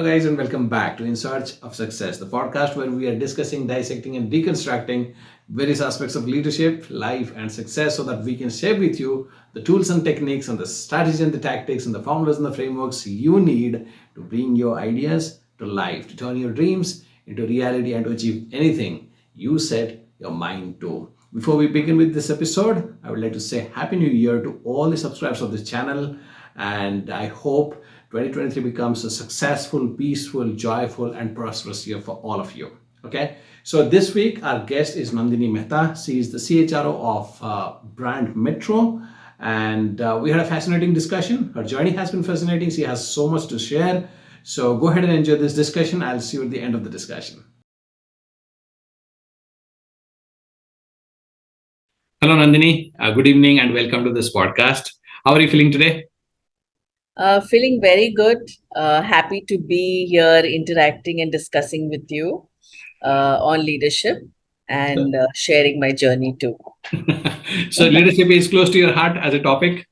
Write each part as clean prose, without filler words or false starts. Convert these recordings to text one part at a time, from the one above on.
Hello, guys, and welcome back to In Search of Success, the podcast where we are discussing, dissecting, and deconstructing various aspects of leadership, life, and success so that we can share with you the tools and techniques, and the strategies and the tactics, and the formulas and the frameworks you need to bring your ideas to life, to turn your dreams into reality, and to achieve anything you set your mind to. Before we begin with this episode, I would like to say Happy New Year to all the subscribers of this channel, and I hope 2023 becomes a successful, peaceful, joyful, and prosperous year for all of you. Okay, so this week our guest is Nandini Mehta. She is the CHRO of brand Metro, and we had a fascinating discussion. Her journey has been fascinating. She has so much to share. So go ahead and enjoy this discussion. I'll see you at the end of the discussion. Hello, Nandini. Good evening and welcome to this podcast. How are you feeling today? Feeling very good. Happy to be here interacting and discussing with you on leadership and sharing my journey too. So, leadership is close to your heart as a topic.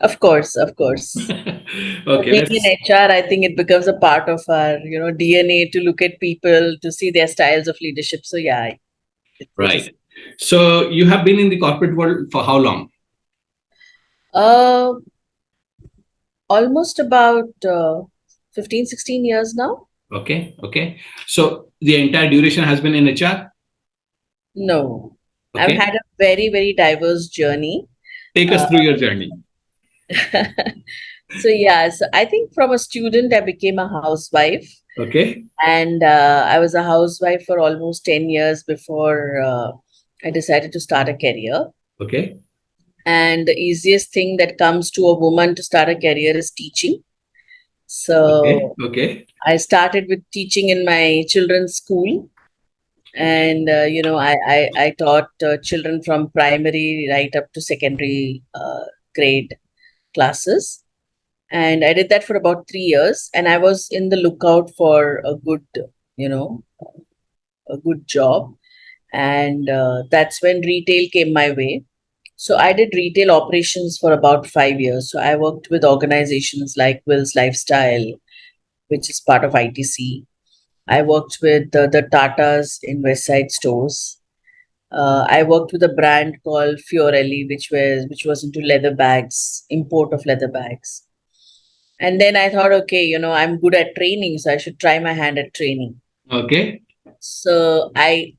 Of course, of course. Okay, Being in HR, I think it becomes a part of our, DNA to look at people, to see their styles of leadership. So yeah, it is. Right. So, you have been in the corporate world for how long? Uh, Almost about 15, 16 years now. Okay. So, the entire duration has been in HR? No, I've Okay. had a very, very diverse journey. Take us through your journey. So yeah, so I think from a student, I became a housewife, Okay. and I was a housewife for almost 10 years before I decided to start a career. Okay. And the easiest thing that comes to a woman to start a career is teaching. So Okay. I started with teaching in my children's school. And, I taught children from primary right up to secondary grade classes. And I did that for about 3 years. And I was in the lookout for you know, a good job. And that's when retail came my way. So I did retail operations for about 5 years. So I worked with organizations like Will's Lifestyle, which is part of ITC. I worked with the Tatas in West Side stores. I worked with a brand called Fiorelli, which was into leather bags, import of leather bags. And then I thought, okay, I'm good at training, so I should try my hand at training. Okay. So I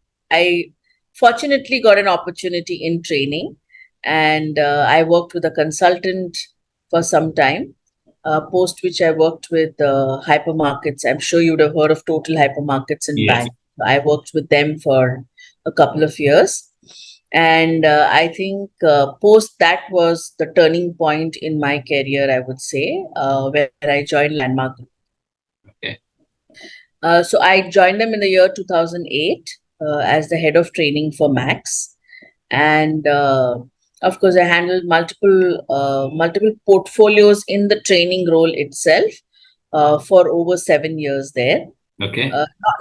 fortunately got an opportunity in training, and I worked with a consultant for some time. Post which I worked with hypermarkets. I'm sure you would have heard of Total Hypermarkets in Yes. Bank. I worked with them for a couple of years. And I think post that was the turning point in my career, I would say, where I joined Landmark. Okay. So I joined them in the year 2008 as the head of training for Max. And of course, I handled multiple portfolios in the training role itself for over 7 years there. Okay.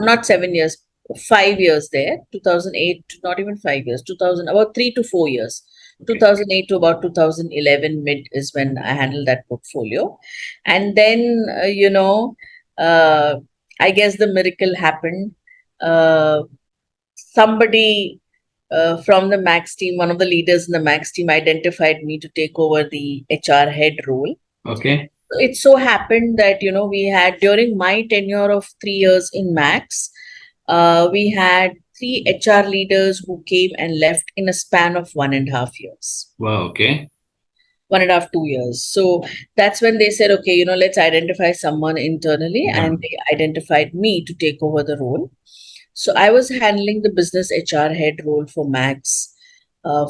Not 7 years, 5 years there. 2008, not even 5 years. 2000, about 3 to 4 years. Okay. 2008 to about 2011 mid is when I handled that portfolio, and then uh, I guess the miracle happened. Uh, Somebody from the Max team, one of the leaders in the Max team, identified me to take over the HR head role. Okay. It so happened that we had, during my tenure of 3 years in Max, we had three HR leaders who came and left in a span of 1.5 years. Wow. Okay. 1.5, 2 years. So that's when they said, okay, let's identify someone internally, and they identified me to take over the role. So I was handling the business HR head role for Max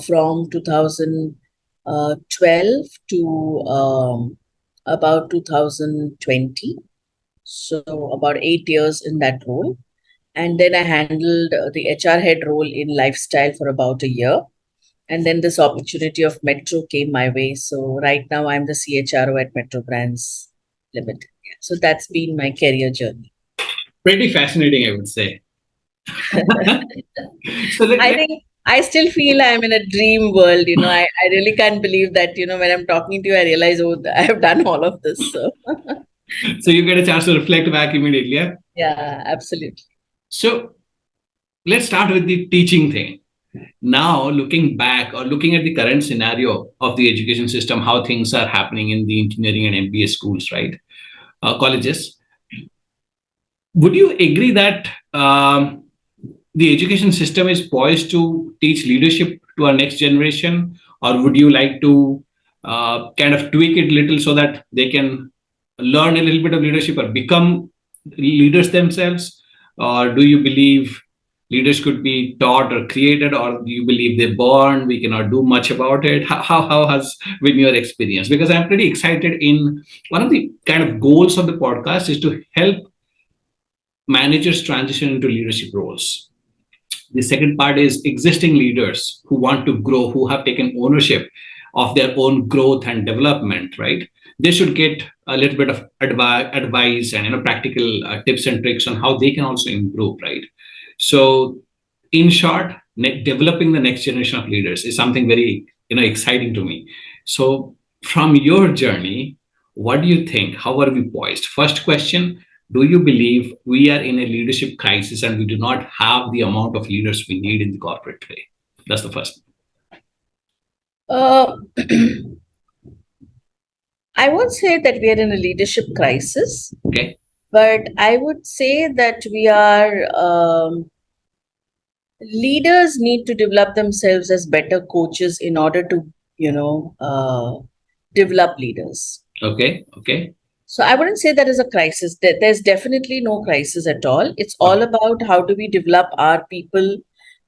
from 2012 to about 2020. So about 8 years in that role. And then I handled the HR head role in lifestyle for about a year. And then this opportunity of Metro came my way. So right now I'm the CHRO at Metro Brands Limited. So that's been my career journey. Pretty fascinating, I would say. I think I still feel I'm in a dream world. I really can't believe that, when I'm talking to you, I realize, oh, I have done all of this. So. So you get a chance to reflect back immediately. Yeah? Yeah, absolutely. So let's start with the teaching thing. Now, looking back or looking at the current scenario of the education system, how things are happening in the engineering and MBA schools, right? Colleges. Would you agree that the education system is poised to teach leadership to our next generation, or would you like to kind of tweak it a little so that they can learn a little bit of leadership or become leaders themselves? Or do you believe leaders could be taught or created, or do you believe they're born, we cannot do much about it? How has been your experience? Because I'm pretty excited. In one of the kind of goals of the podcast is to help managers transition into leadership roles. The second part is existing leaders who want to grow, who have taken ownership of their own growth and development, right? They should get a little bit of advice and practical tips and tricks on how they can also improve, right? So, in short, developing the next generation of leaders is something very exciting to me. So, from your journey, what do you think? How are we poised? First question: do you believe we are in a leadership crisis and we do not have the amount of leaders we need in the corporate today? That's the first. Uh, I won't say that we are in a leadership crisis, Okay. but I would say that we are leaders need to develop themselves as better coaches in order to, you know, develop leaders. Okay. Okay. So I wouldn't say there is a crisis. There's definitely no crisis at all. It's all Okay. about how do we develop our people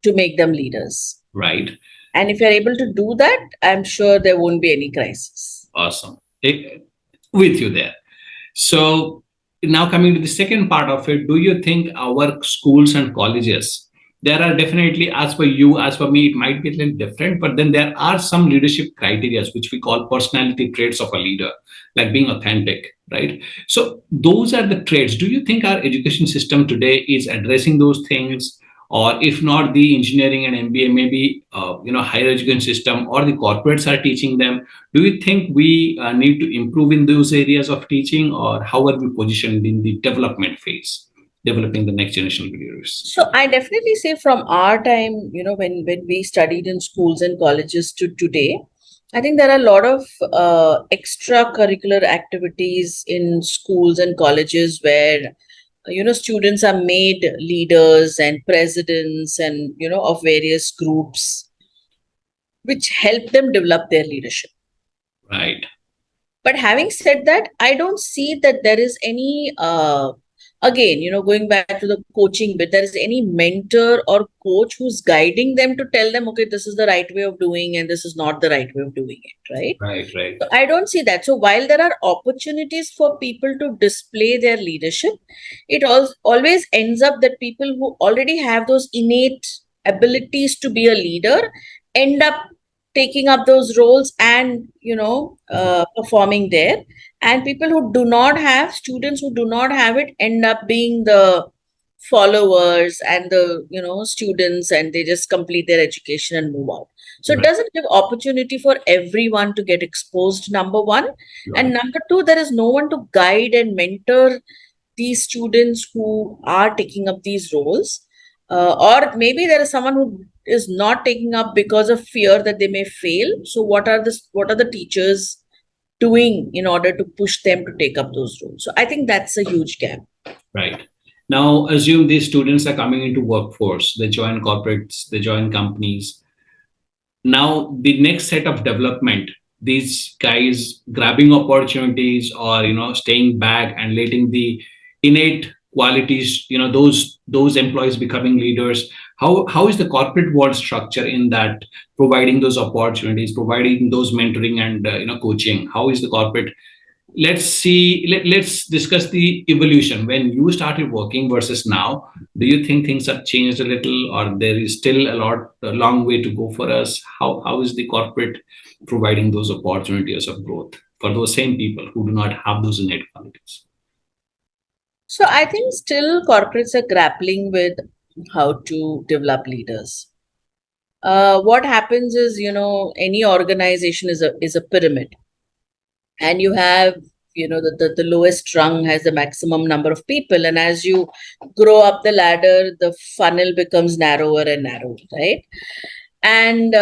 to make them leaders. Right. And if you're able to do that, I'm sure there won't be any crisis. Awesome. With you there. So now coming to the second part of it, do you think our schools and colleges, there are definitely, as for you, as for me, it might be a little different, but then there are some leadership criteria which we call personality traits of a leader, like being authentic, right? So those are the traits. Do you think our education system today is addressing those things? Or if not the engineering and MBA, maybe higher education system or the corporates are teaching them. Do you think we need to improve in those areas of teaching, or how are we positioned in the development phase, developing the next generation of leaders? So I definitely say from our time, when we studied in schools and colleges to today, I think there are a lot of extracurricular activities in schools and colleges where students are made leaders and presidents and of various groups which help them develop their leadership. Right. But having said that, I don't see that there is any, again, going back to the coaching bit, there is any mentor or coach who's guiding them to tell them, okay, this is the right way of doing and this is not the right way of doing it, right? Right. Right. So I don't see that. So while there are opportunities for people to display their leadership, it always ends up that people who already have those innate abilities to be a leader end up taking up those roles and performing there, and people who do not have, students who do not have it, end up being the followers and the students, and they just complete their education and move out. So it Right. doesn't give opportunity for everyone to get exposed, number one. And Right. number two, there is no one to guide and mentor these students who are taking up these roles. Or maybe there is someone who is not taking up because of fear that they may fail. So what are the teachers doing in order to push them to take up those roles? So I think that's a huge gap. Right. Now, assume these students are coming into workforce. They join corporates. They join companies. Now the next set of development, these guys grabbing opportunities, or staying back and letting the innate qualities, those employees becoming leaders. How is the corporate world structure in that, providing those opportunities, providing those mentoring and coaching? How is the corporate? Let's discuss the evolution when you started working versus now. Do you think things have changed a little, or there is still a long way to go for us? How is the corporate providing those opportunities of growth for those same people who do not have those innate qualities? So I think still corporates are grappling with how to develop leaders. What happens is, any organization is a pyramid, and you have the lowest rung has the maximum number of people, and as you grow up the ladder, the funnel becomes narrower and narrower, right? And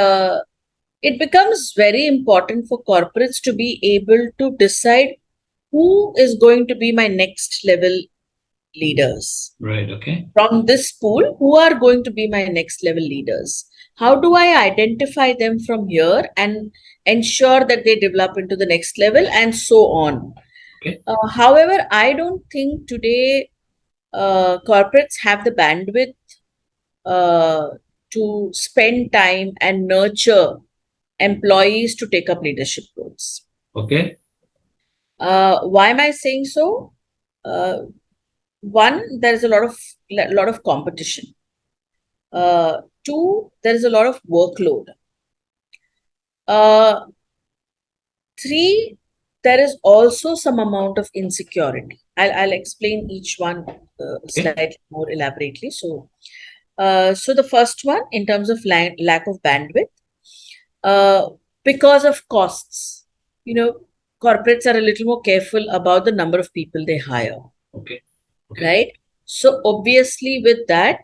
it becomes very important for corporates to be able to decide who is going to be my next level leaders. Right. Okay. From this pool, who are going to be my next level leaders? How do I identify them from here and ensure that they develop into the next level and so on? Okay. However, I don't think today corporates have the bandwidth to spend time and nurture employees to take up leadership roles. Okay. Why am I saying so? One, there is a lot of competition. Two, there is a lot of workload. Three, there is also some amount of insecurity. I'll explain each one slightly more elaborately. So the first one, in terms of lack of bandwidth, because of costs, corporates are a little more careful about the number of people they hire. Okay. Right? So obviously, with that,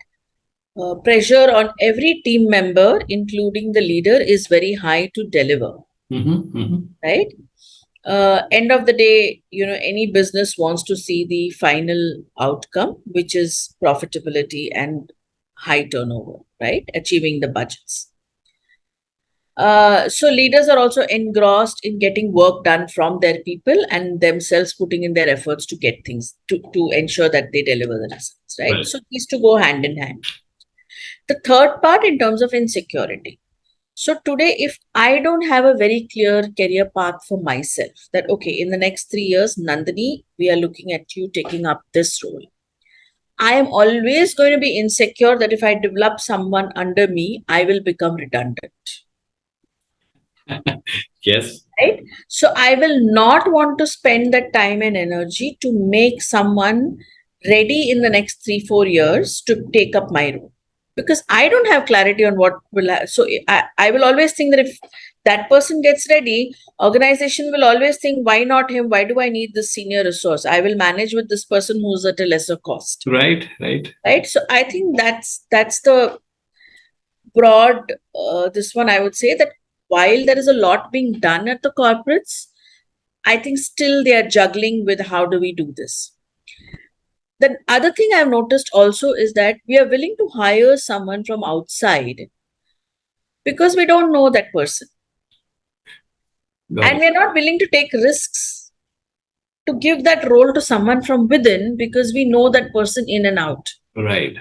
pressure on every team member, including the leader, is very high to deliver. Right? End of the day, any business wants to see the final outcome, which is profitability and high turnover, right? Achieving the budgets. So leaders are also engrossed in getting work done from their people and themselves putting in their efforts to get things to ensure that they deliver the results, right? So these two go hand in hand. The third part, in terms of insecurity. So today, if I don't have a very clear career path for myself, that okay, in the next 3 years, Nandini, we are looking at you taking up this role. I am always going to be insecure that if I develop someone under me, I will become redundant. Yes. Right? So I will not want to spend that time and energy to make someone ready in the next 3-4 years to take up my role, because I don't have clarity on what will so I will always think that if that person gets ready, organization will always think, why not him? Why do I need this senior resource? I will manage with this person who's at a lesser cost. Right. So I think that's the broad this one. I would say that while there is a lot being done at the corporates, I think still they are juggling with how do we do this. The other thing I've noticed also is that we are willing to hire someone from outside because we don't know that person. And we're not willing to take risks to give that role to someone from within because we know that person in and out. Right.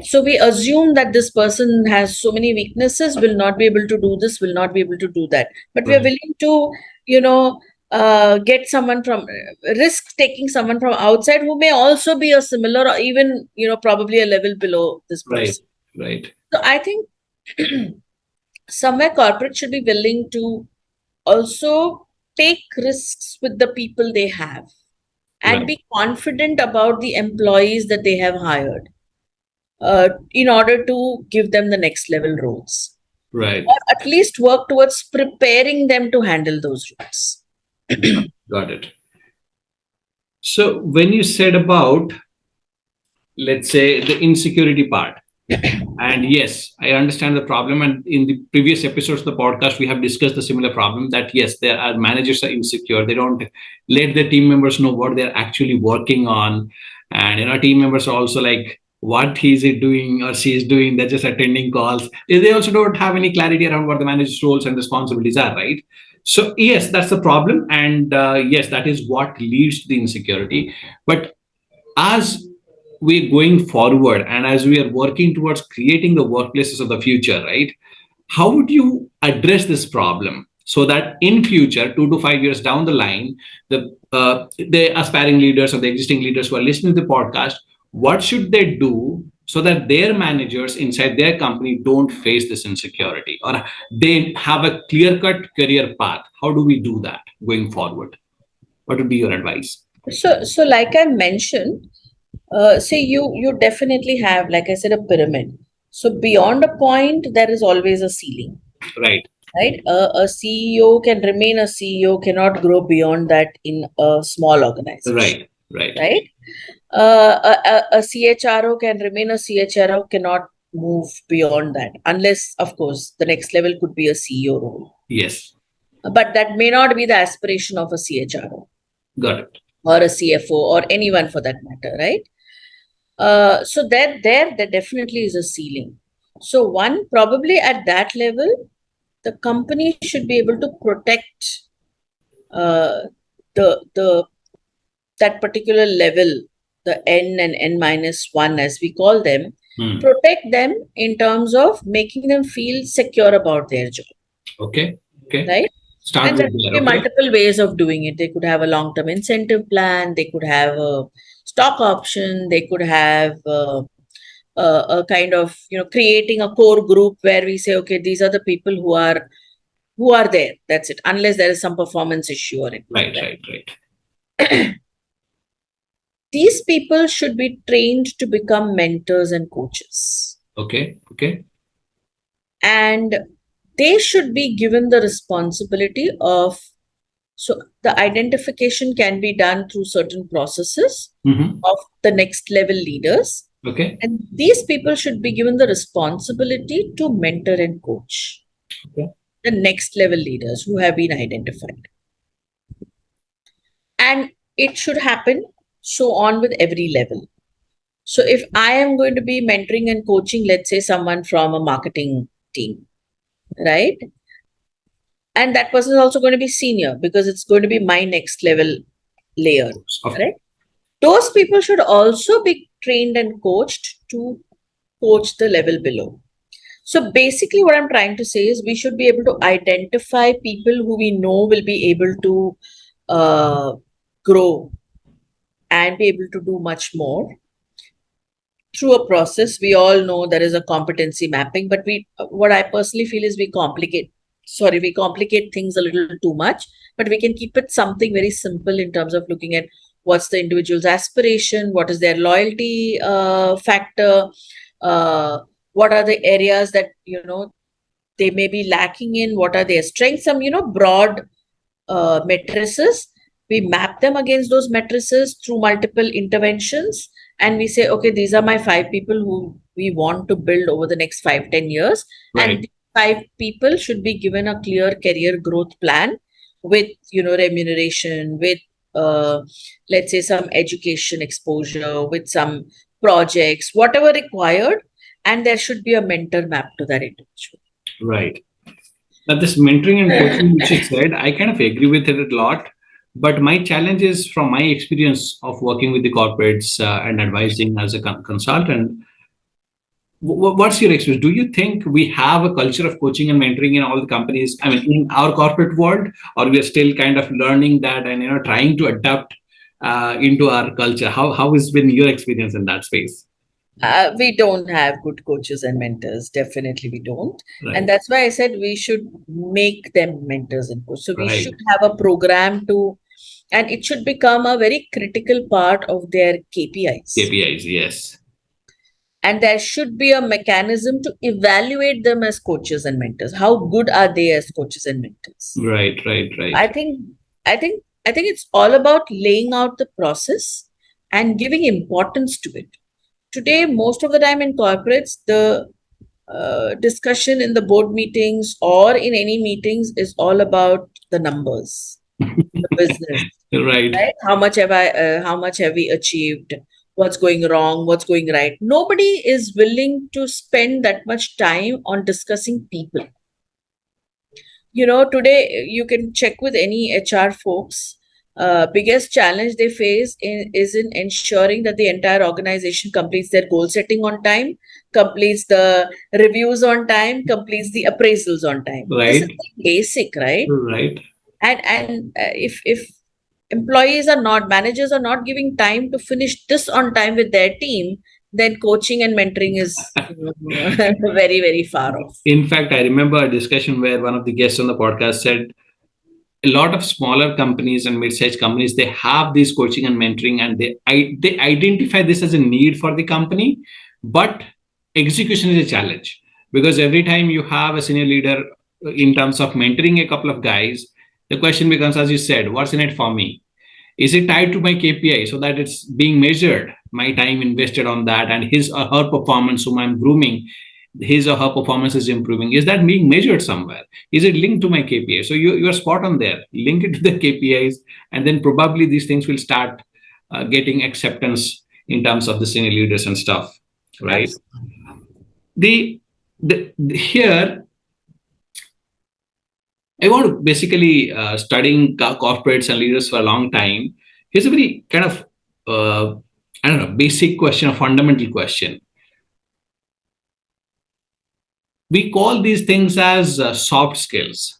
So we assume that this person has so many weaknesses, will not be able to do this, will not be able to do that. But we are willing to, get someone from risk taking someone from outside who may also be a similar or even, probably a level below this person. Right. So I think somewhere corporate should be willing to also take risks with the people they have and be confident about the employees that they have hired. In order to give them the next level roles. Right. Or at least work towards preparing them to handle those roles. Got it. So when you said about, let's say, the insecurity part, and yes, I understand the problem. And in the previous episodes of the podcast, we have discussed the similar problem that yes, there are managers are insecure. They don't let their team members know what they're actually working on. And team members are also like, what is he doing or she is doing? They're just attending calls. They also don't have any clarity around what the manager's roles and responsibilities are, right? So yes, that's the problem. And yes, that is what leads to the insecurity. But as we're going forward and as we are working towards creating the workplaces of the future, right? How would you address this problem so that in future, 2 to 5 years down the line, the aspiring leaders or the existing leaders who are listening to the podcast, what should they do so that their managers inside their company don't face this insecurity or they have a clear-cut career path? How do we do that going forward? What would be your advice? So like I mentioned, say you definitely have, like I said, a pyramid. So beyond a point, there is always a ceiling. Right. right? A CEO can remain a CEO, cannot grow beyond that in a small organization, Right. right? A CHRO can remain a CHRO, cannot move beyond that, unless, of course, the next level could be a CEO role. Yes. But that may not be the aspiration of a CHRO Got it. or a CFO or anyone for that matter, right? So there definitely is a ceiling. So one, probably at that level, the company should be able to protect uh, the that particular level, the N and N minus one, as we call them, protect them in terms of making them feel secure about their job, Okay. right? Start And there with could there. be Okay. multiple ways of doing it. They could have a long-term incentive plan. They could have a stock option. They could have a kind of, creating a core group where we say, okay, these are the people who are there. That's it. Unless there is some performance issue or anything. Right. These people should be trained to become mentors and coaches. Okay. And they should be given the responsibility of, so the identification can be done through certain processes of the next level leaders. Okay. And these people should be given the responsibility to mentor and coach the next level leaders who have been identified. And it should happen so on with every level. So if I am going to be mentoring and coaching, let's say someone from a marketing team, right? And that person is also going to be senior because it's going to be my next level layer, right? Those people should also be trained and coached to coach the level below. So basically, what I'm trying to say is we should be able to identify people who we know will be able to grow and be able to do much more through a process. We all know there is a competency mapping, but what I personally feel is we complicate things a little too much, but we can keep it something very simple in terms of looking at what's the individual's aspiration, what is their loyalty factor, what are the areas that they may be lacking in, what are their strengths, some broad matrices. We map them against those matrices through multiple interventions, and we say, okay, these are my 5 people who we want to build over the next 5-10 years. And these 5 people should be given a clear career growth plan with remuneration, with let's say some education exposure, with some projects, whatever required, and there should be a mentor map to that individual. Right. Now, this mentoring and coaching, which you said, I kind of agree with it a lot. But my challenge is from my experience of working with the corporates and advising as a consultant. What's your experience? Do you think we have a culture of coaching and mentoring in all the companies? I mean, in our corporate world, or we are still kind of learning that and trying to adapt into our culture? How has been your experience in that space? We don't have good coaches and mentors. Definitely, we don't. Right. And that's why I said we should make them mentors and coaches. So we Right. should have a program and it should become a very critical part of their KPIs. KPIs, yes. And there should be a mechanism to evaluate them as coaches and mentors. How good are they as coaches and mentors? Right. I think it's all about laying out the process and giving importance to it. Today, most of the time in corporates, the discussion in the board meetings or in any meetings is all about the numbers, the business. Right. How much have we achieved? What's going wrong? What's going right? Nobody is willing to spend that much time on discussing people. Today you can check with any HR folks. Biggest challenge they face is in ensuring that the entire organization completes their goal setting on time, completes the reviews on time, completes the appraisals on time. Right. This is basic, right? Right. And if managers are not giving time to finish this on time with their team, then coaching and mentoring is very, very far off. In fact, I remember a discussion where one of the guests on the podcast said a lot of smaller companies and mid-sized companies, they have this coaching and mentoring, and they identify this as a need for the company, but execution is a challenge because every time you have a senior leader in terms of mentoring a couple of guys, the question becomes, as you said, what's in it for me? Is it tied to my KPI so that it's being measured, my time invested on that, and his or her performance, whom I'm grooming, his or her performance is improving? Is that being measured somewhere? Is it linked to my KPI? So you're spot on there. Link it to the KPIs, and then probably these things will start getting acceptance in terms of the senior leaders and stuff, right? Absolutely. Here I want to basically studying corporates and leaders for a long time. Here's a very kind of I don't know, basic question, a fundamental question. We call these things as soft skills.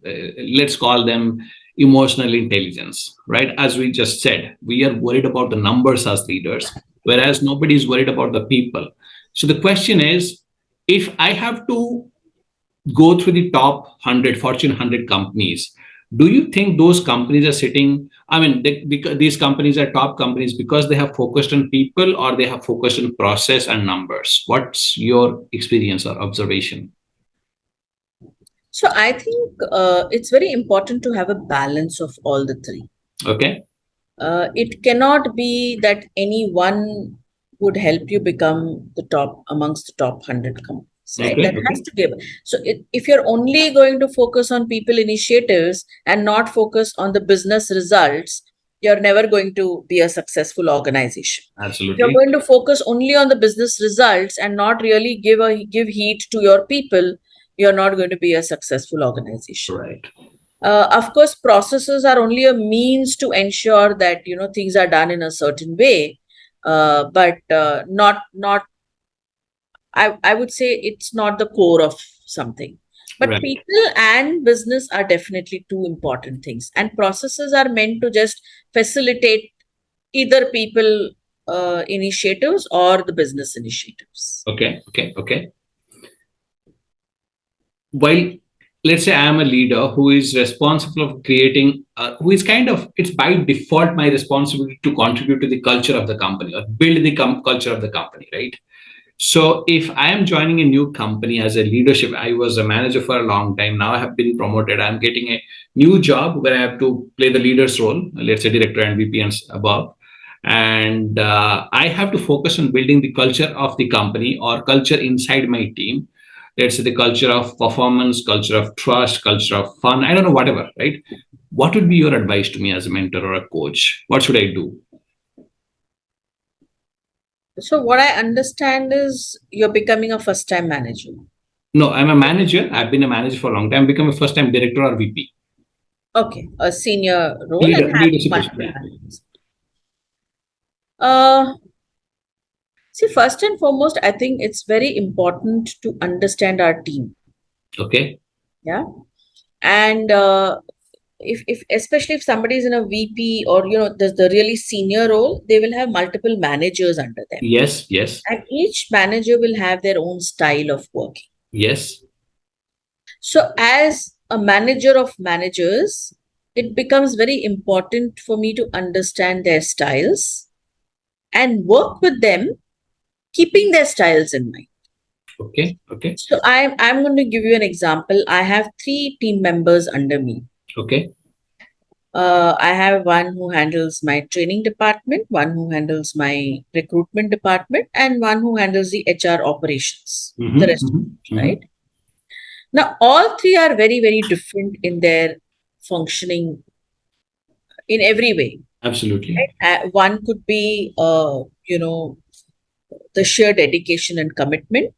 Let's call them emotional intelligence, right? As we just said, we are worried about the numbers as leaders, whereas nobody is worried about the people. So the question is, if I have to go through the top 100 Fortune 100 companies, do you think those companies are sitting, I mean, these companies are top companies because they have focused on people, or they have focused on process and numbers? What's your experience or observation? So I think it's very important to have a balance of all the three. Okay. It cannot be that any one would help you become the top amongst the top 100 companies, right? Okay. That has to give. So if you're only going to focus on people initiatives and not focus on the business results, you're never going to be a successful organization. If you're Absolutely. going to focus only on the business results and not really give heed to your people, you're not going to be a successful organization. Right. Of course, processes are only a means to ensure that things are done in a certain way, but not. I would say it's not the core of something. But Right. people and business are definitely two important things, and processes are meant to just facilitate either people initiatives or the business initiatives. Okay. Okay. Okay. While, let's say, I am a leader who is responsible of creating, who is kind of, it's by default my responsibility to contribute to the culture of the company, or build the culture of the company, right? So if I am joining a new company as a leadership, I was a manager for a long time. Now I have been promoted. I'm getting a new job where I have to play the leader's role, let's say director and VP and above. And I have to focus on building the culture of the company, or culture inside my team. Let's say the culture of performance, culture of trust, culture of fun. I don't know, whatever, right? What would be your advice to me as a mentor or a coach? What should I do? So what I understand is you're becoming a first-time manager. No, I'm a manager. I've been a manager for a long time. Become a first time director or VP. Okay, a senior role and having Leadership position. multiple Yeah. managers. Uh, See, first and foremost, I think it's very important to understand our team. Okay. Yeah. And if especially if somebody is in a VP or there's the really senior role, they will have multiple managers under them. Yes. Yes. And each manager will have their own style of working. Yes. So as a manager of managers, it becomes very important for me to understand their styles and work with them, keeping their styles in mind. Okay. Okay. So I'm going to give you an example. I have 3 team members under me. Okay. I have one who handles my training department, one who handles my recruitment department, and one who handles the HR operations. Mm-hmm, The rest of mm-hmm, it, mm-hmm. right? Now, all 3 are very, very different in their functioning in every way. Absolutely. One could be, the sheer dedication and commitment.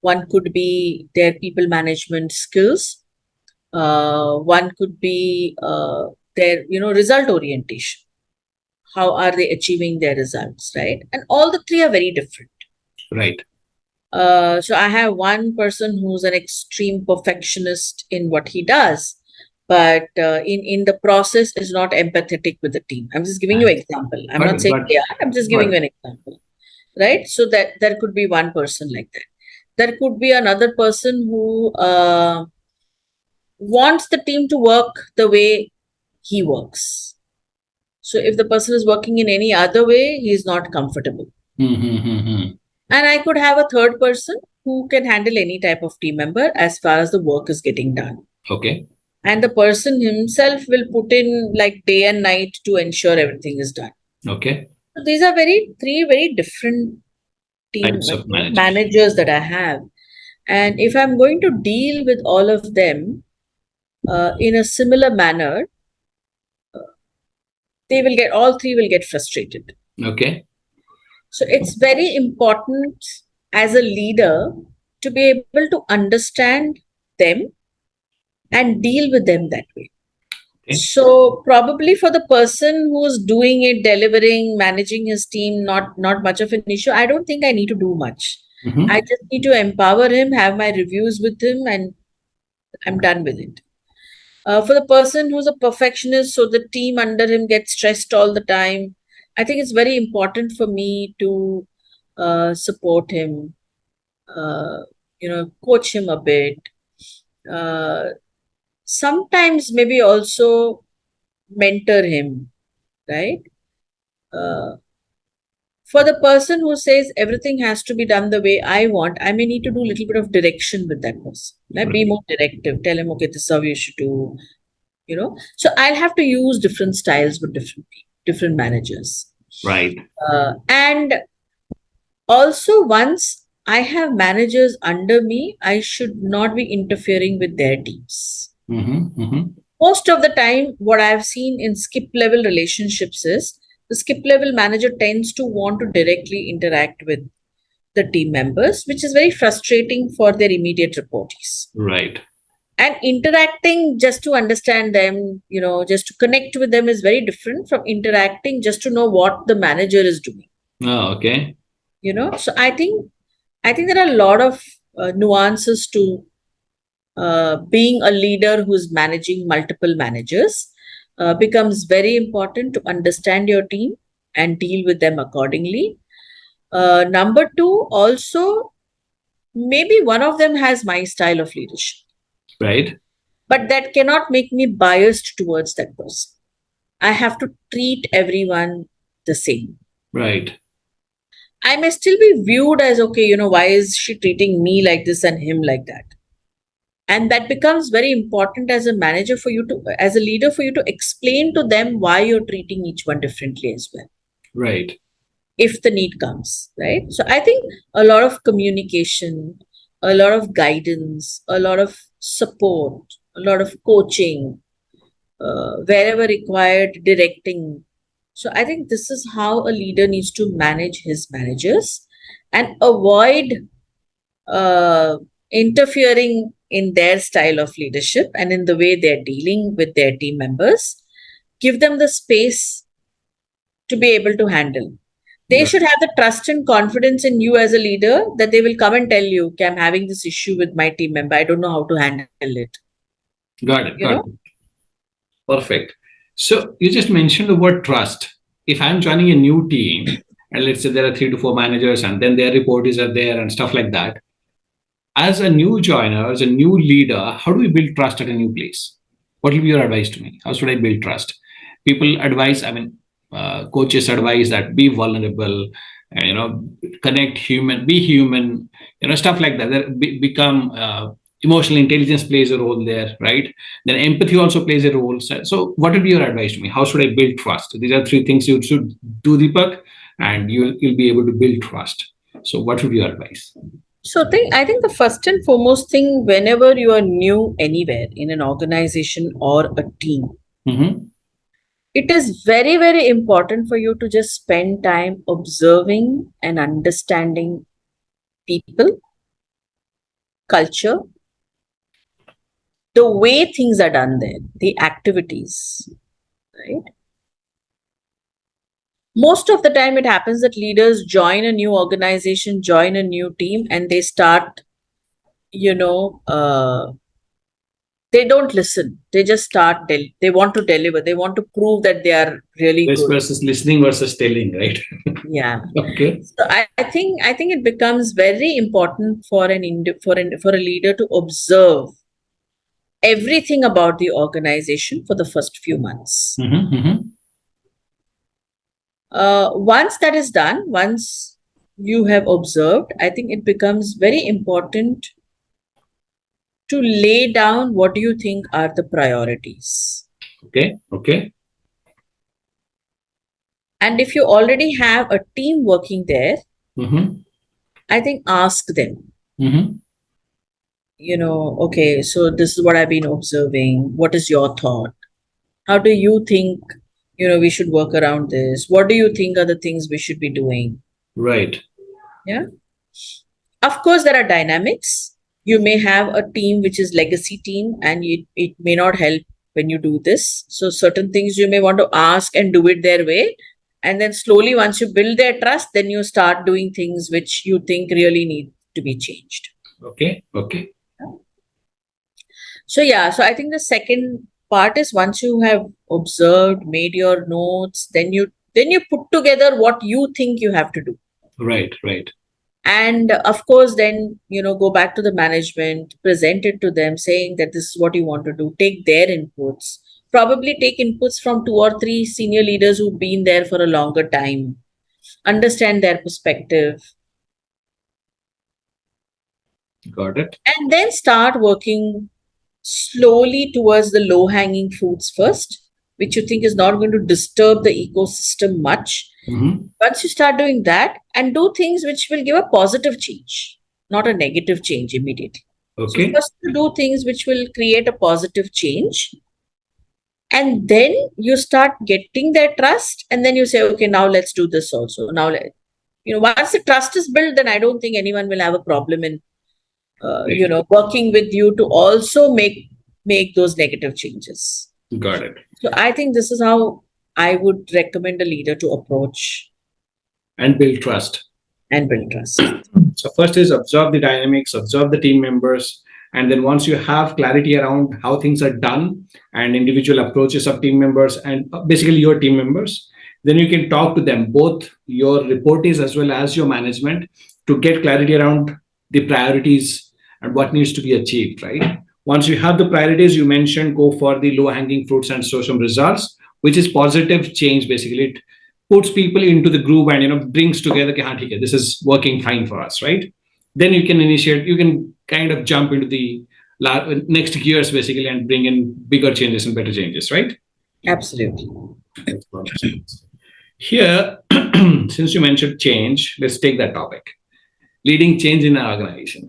One could be their people management skills. One could be their, result orientation. How are they achieving their results, right? And all the 3 are very different. Right. So I have one person who's an extreme perfectionist in what he does, but in the process is not empathetic with the team. I'm just giving you an example. I'm not saying But they are. I'm just giving you an example, right? So that there could be one person like that. There could be another person who wants the team to work the way he works. So if the person is working in any other way, he is not comfortable. mm-hmm, mm-hmm. And I could have a third person who can handle any type of team member as far as the work is getting done. Okay. And the person himself will put in like day and night to ensure everything is done. Okay. So these are three very different team Types of managers that I have. And if I'm going to deal with all of them in a similar manner, all three will get frustrated. Okay. So it's very important as a leader to be able to understand them and deal with them that way. Okay. So probably for the person who's doing it, delivering, managing his team, not much of an issue. I don't think I need to do much. Mhm. I just need to empower him, have my reviews with him, and I'm done with it. For the person who's a perfectionist, so the team under him gets stressed all the time, I think it's very important for me to support him, uh, coach him a bit. Uh, Sometimes maybe also mentor him, right? Uh, for the person who says everything has to be done the way I want, I may need to do a little bit of direction with that person. Like be more directive, tell him, okay, this is how you should do, So I'll have to use different styles with different managers. Right. And also, once I have managers under me, I should not be interfering with their teams. Most of the time, what I've seen in skip level relationships is the skip level manager tends to want to directly interact with the team members, which is very frustrating for their immediate reportees. Right. And interacting just to understand them, just to connect with them is very different from interacting just to know what the manager is doing. Oh, okay. So I think there are a lot of nuances to being a leader who's managing multiple managers. Becomes very important to understand your team and deal with them accordingly. Number two, also, maybe one of them has my style of leadership. Right. But that cannot make me biased towards that person. I have to treat everyone the same. Right. I may still be viewed as, okay, why is she treating me like this and him like that? And that becomes very important as a manager as a leader for you to explain to them why you're treating each one differently as well. Right. If the need comes, right? So I think a lot of communication, a lot of guidance, a lot of support, a lot of coaching, wherever required, directing. So I think this is how a leader needs to manage his managers and avoid interfering in their style of leadership and in the way they're dealing with their team members. Give them the space to be able to handle. They should have the trust and confidence in you as a leader that they will come and tell you, okay, I'm having this issue with my team member. I don't know how to handle it. Got it. Got it. Perfect. So you just mentioned the word trust. If I'm joining a new team, and let's say there are 3 to 4 managers, and then their reportees are there and stuff like that. As a new joiner, as a new leader, how do we build trust at a new place? What will be your advice to me? How should I build trust? People advise, coaches advise that be vulnerable, and, connect human, be human, stuff like that. Become emotional intelligence plays a role there, right? Then empathy also plays a role. So what would be your advice to me? How should I build trust? These are 3 things you should do, Deepak, and you'll be able to build trust. So what would be your advice? So I think the first and foremost thing, whenever you are new anywhere in an organization or a team, it is very, very important for you to just spend time observing and understanding people, culture, the way things are done there, the activities, right? Most of the time it happens that leaders join a new organization, join a new team, and they start, they don't listen. They just start, they want to deliver. They want to prove that they are really good. Versus listening versus telling, right? Yeah. Okay. So I think it becomes very important for a leader to observe everything about the organization for the first few months. Once that is done, once you have observed, I think it becomes very important to lay down what do you think are the priorities. Okay. Okay. And if you already have a team working there, Mm-hmm. I think ask them, Mm-hmm. okay, so this is what I've been observing. What is your thought? How do you think, we should work around this? What do you think are the things we should be doing? Right. Yeah. Of course, there are dynamics. You may have a team which is legacy team, and it may not help when you do this. So certain things you may want to ask and do it their way. And then slowly, once you build their trust, then you start doing things which you think really need to be changed. Okay. Okay. So yeah, so I think the second part is once you have observed, made your notes, then you put together what you think you have to do. Right. Right. And of course, then go back to the management, present it to them, saying that this is what you want to do. Take their inputs. Probably take inputs from two or three senior leaders who've been there for a longer time. Understand their perspective, Got it. and then start working slowly towards the low hanging fruits first, which you think is not going to disturb the ecosystem much. Mm-hmm. Once you start doing that, and do things which will give a positive change, not a negative change immediately. So, Okay. first, you do things which will create a positive change, and then you start getting their trust, and then you say, okay, now let's do this also. Once the trust is built, then I don't think anyone will have a problem in Right. working with you to also make those negative changes. Got it. So I think this is how I would recommend a leader to approach And build trust. and build trust. So first is observe the dynamics, observe the team members, and then once you have clarity around how things are done and individual approaches of team members and basically your team members, then you can talk to them, both your reportees as well as your management, to get clarity around the priorities and what needs to be achieved, right? Once you have the priorities you mentioned, go for the low hanging fruits and show some results, which is positive change. Basically, it puts people into the groove and brings together, "Okay, haan, theek hai, this is working fine for us," right? Then you can kind of jump into the next gears basically and bring in bigger changes and better changes, right? Absolutely. Here, since you mentioned change, let's take that topic. Leading change in an organization.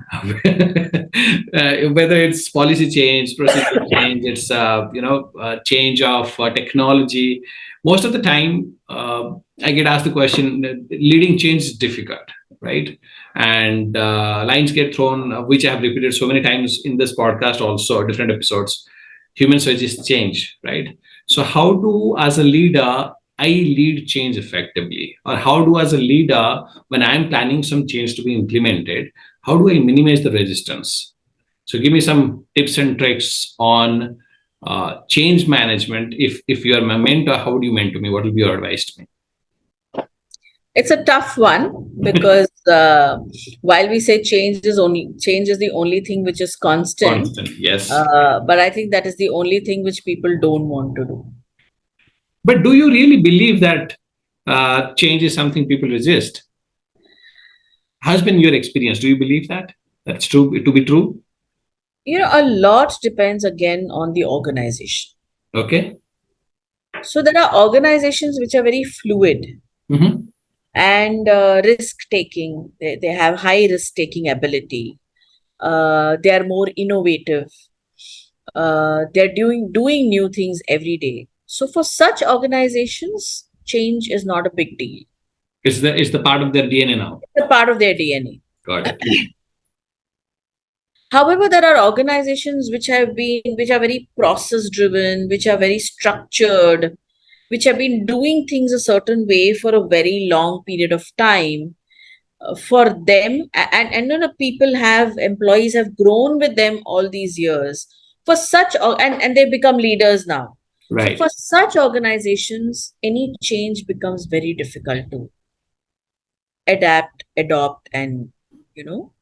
Whether it's policy change, procedure change, it's change of technology. Most of the time, I get asked the question: leading change is difficult, right? And lines get thrown, which I have repeated so many times in this podcast, also different episodes. Humans resist change, right? So, how do, as a leader, I lead change effectively? Or how do, as a leader, when I'm planning some change to be implemented, how do I minimize the resistance? So give me some tips and tricks on change management. If you are my mentor, how would you mentor me? What will be your advice to me? It's a tough one because while we say change is the only thing which is constant, Constant, yes. but I think that is the only thing which people don't want to do. But do you really believe that change is something people resist? Has been your experience? Do you believe that that's true to be true? A lot depends again on the organization. Okay. So there are organizations which are very fluid Mm-hmm. and risk taking. They have high risk taking ability. They are more innovative. They're doing new things every day. So for such organizations, change is not a big deal. It's the part of their DNA now. It's a part of their DNA. Got it. However, there are organizations which are very process driven, which are very structured, which have been doing things a certain way for a very long period of time. For them, and people have employees have grown with them all these years. For such and they become leaders now. So Right. for such organizations, any change becomes very difficult to adapt, adopt, and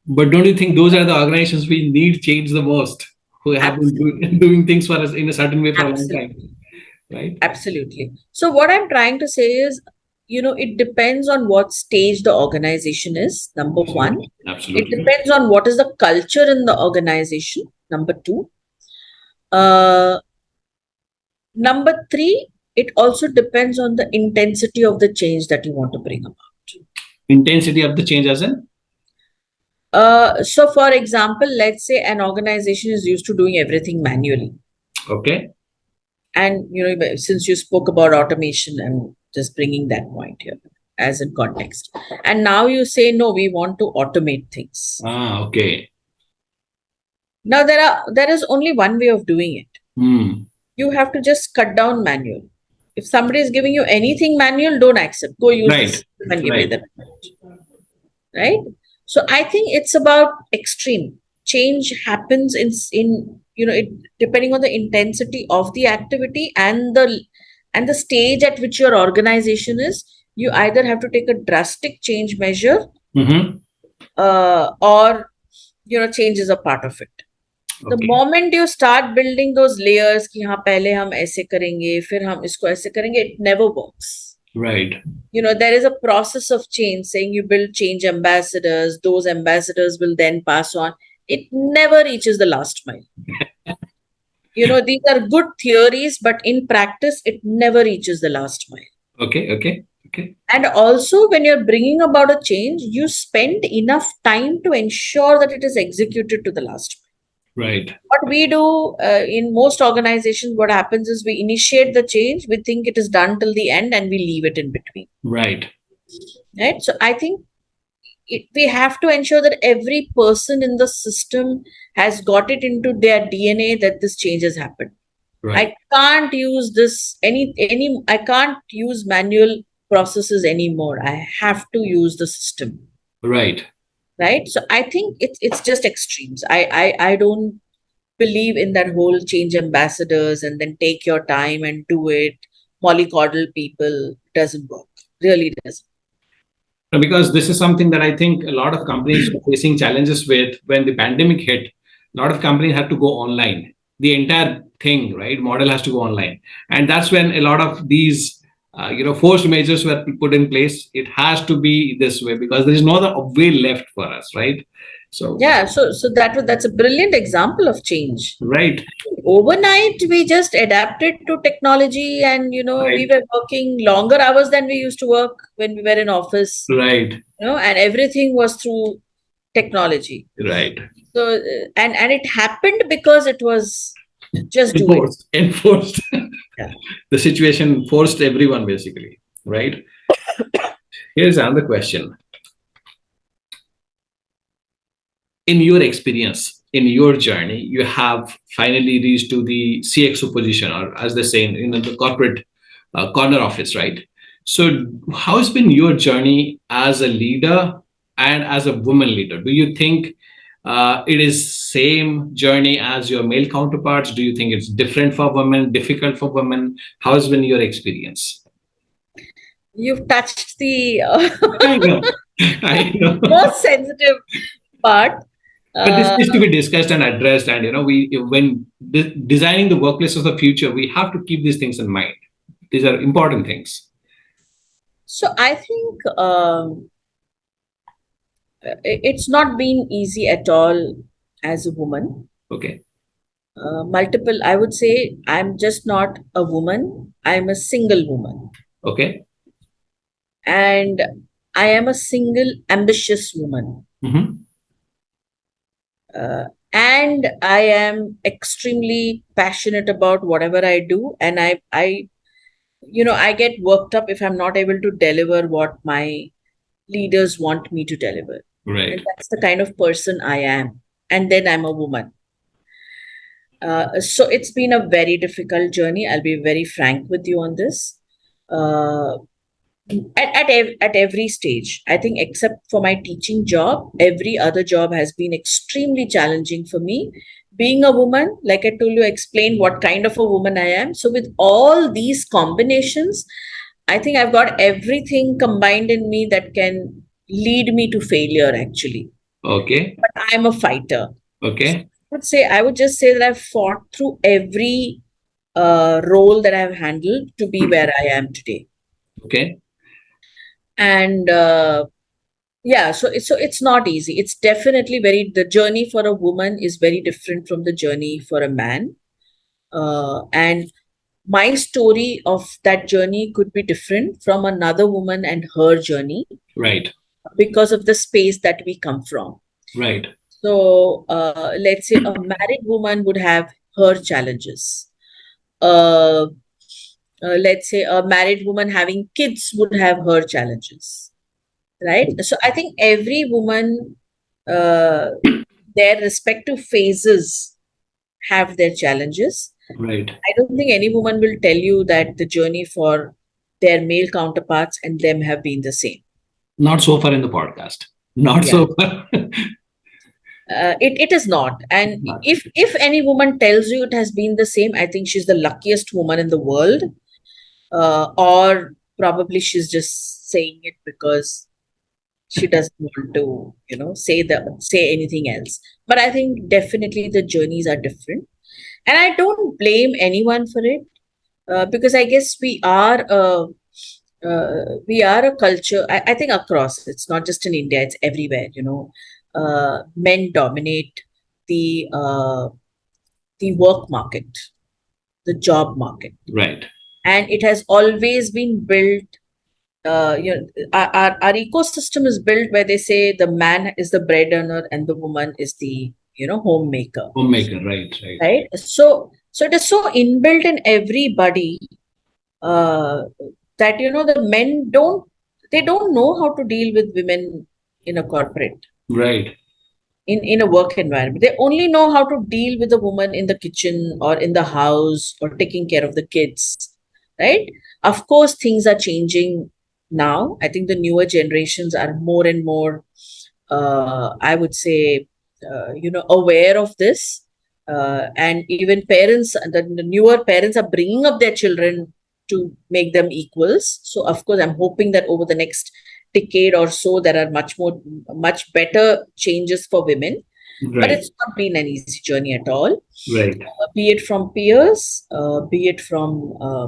But don't you think those are the organizations we need change the most, who have been doing things for us in a certain way for a long time, absolutely, right? absolutely. So what I'm trying to say is it depends on what stage the organization is, number one. It Absolutely. depends on what is the culture in the organization, number two. Number three, it also depends on the intensity of the change that you want to bring about. Intensity of the change as in? So, for example, let's say an organization is used to doing everything manually. Okay. And, since you spoke about automation, I'm just bringing that point here as in context. And now you say, no, we want to automate things. Okay. Now, there is only one way of doing it. You have to just cut down manual. If somebody is giving you anything manual, don't accept. Go use Right. the system and give me the right. So I think it's about extreme change happens in it depending on the intensity of the activity and the stage at which your organization is. You either have to take a drastic change measure, or change is a part of it. The moment you start building those layers कि हाँ पहले हम ऐसे करेंगे फिर हम इसको ऐसे करेंगे, it never works. Right. There is a process of change, saying you build change ambassadors, those ambassadors will then pass on. It never reaches the last mile. These are good theories, but in practice, it never reaches the last mile. Okay. And also, when you're bringing about a change, you spend enough time to ensure that it is executed to the last mile. Right. What we do in most organizations, what happens is we initiate the change, we think it is done till the end, and we leave it in between. Right. So I think we have to ensure that every person in the system has got it into their DNA that this change has happened. Right. I can't use this I can't use manual processes anymore. I have to use the system. Right. So I think it's just extremes. I don't believe in that whole change ambassadors and then take your time and do it. Mollycoddle people doesn't work. Really doesn't. Because this is something that I think a lot of companies are facing challenges with. When the pandemic hit, a lot of companies had to go online. The entire thing, right, model has to go online, and that's when a lot of these forced measures were put in place. It has to be this way because there is no other way left for us, right? So that's a brilliant example of change. Right. Overnight, we just adapted to technology, and Right. we were working longer hours than we used to work when we were in office. Right. And everything was through technology. Right. So and it happened because it was just enforced. Yeah. The situation forced everyone basically, right? Here's another question. In your experience, in your journey, you have finally reached to the CXO position, or as they say in the corporate corner office, right? So how has been your journey as a leader and as a woman leader? Do you think it is same journey as your male counterparts? Do you think it's different for women, difficult for women? How has been your experience? You've touched the I know. most sensitive part. But this needs to be discussed and addressed. And when designing the workplace of the future, we have to keep these things in mind. These are important things. So I think it's not been easy at all as a woman. Okay. I would say I'm just not a woman. I'm a single woman. Okay. And I am a single ambitious woman. And I am extremely passionate about whatever I do. And I get worked up if I'm not able to deliver what my leaders want me to deliver. Right. And that's the kind of person I am. And then I'm a woman. So it's been a very difficult journey. I'll be very frank with you on this. At every stage, I think, except for my teaching job, every other job has been extremely challenging for me. Being a woman, like I told you, I explained what kind of a woman I am. So with all these combinations, I think I've got everything combined in me that can lead me to failure, actually. Okay. But I'm a fighter. Okay. I would just say that I've fought through every role that I've handled to be where I am today. Okay. And yeah, so it's not easy. It's definitely the journey for a woman is very different from the journey for a man. And my story of that journey could be different from another woman and her journey Right. because of the space that we come from. Right. So let's say a married woman would have her challenges. Uh, let's say a married woman having kids would have her challenges, right? So I think every woman, uh, their respective phases have their challenges. Right. I don't think any woman will tell you that the journey for their male counterparts and them have been the same. Not so far in the podcast. Not Yeah, so far. it is not. And Not. if any woman tells you it has been the same, I think she's the luckiest woman in the world, or probably she's just saying it because she doesn't want to, say anything else. But I think definitely the journeys are different, and I don't blame anyone for it, because I guess we are a culture. I think across, it's not just in India, it's everywhere. Men dominate the uh, the work market, the job market, Right. and it has always been built. Our ecosystem is built where they say the man is the bread earner and the woman is the homemaker, Homemaker. Right. Right. right? So it is so inbuilt in everybody, uh, that the men don't know how to deal with women in a corporate, Right. in a work environment. They only know how to deal with a woman in the kitchen or in the house or taking care of the kids, right? Of course, things are changing now. I think the newer generations are more and more, I would say, aware of this. And even parents, the newer parents are bringing up their children to make them equals. So, of course, I'm hoping that over the next decade or so, there are much better changes for women. But Right. it's not been an easy journey at all, Right. be it from peers, be it from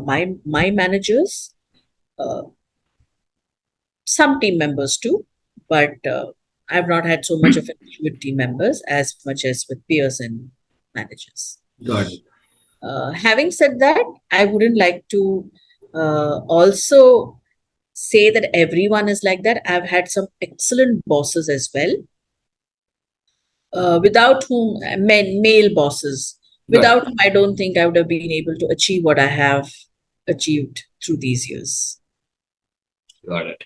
my managers, uh, some team members too. But I've not had so much of an issue with team members as much as with peers and managers. Got it. Having said that, I wouldn't like to also say that everyone is like that. I've had some excellent bosses as well, without whom, male bosses, Got it. without whom I don't think I would have been able to achieve what I have achieved through these years. Got it.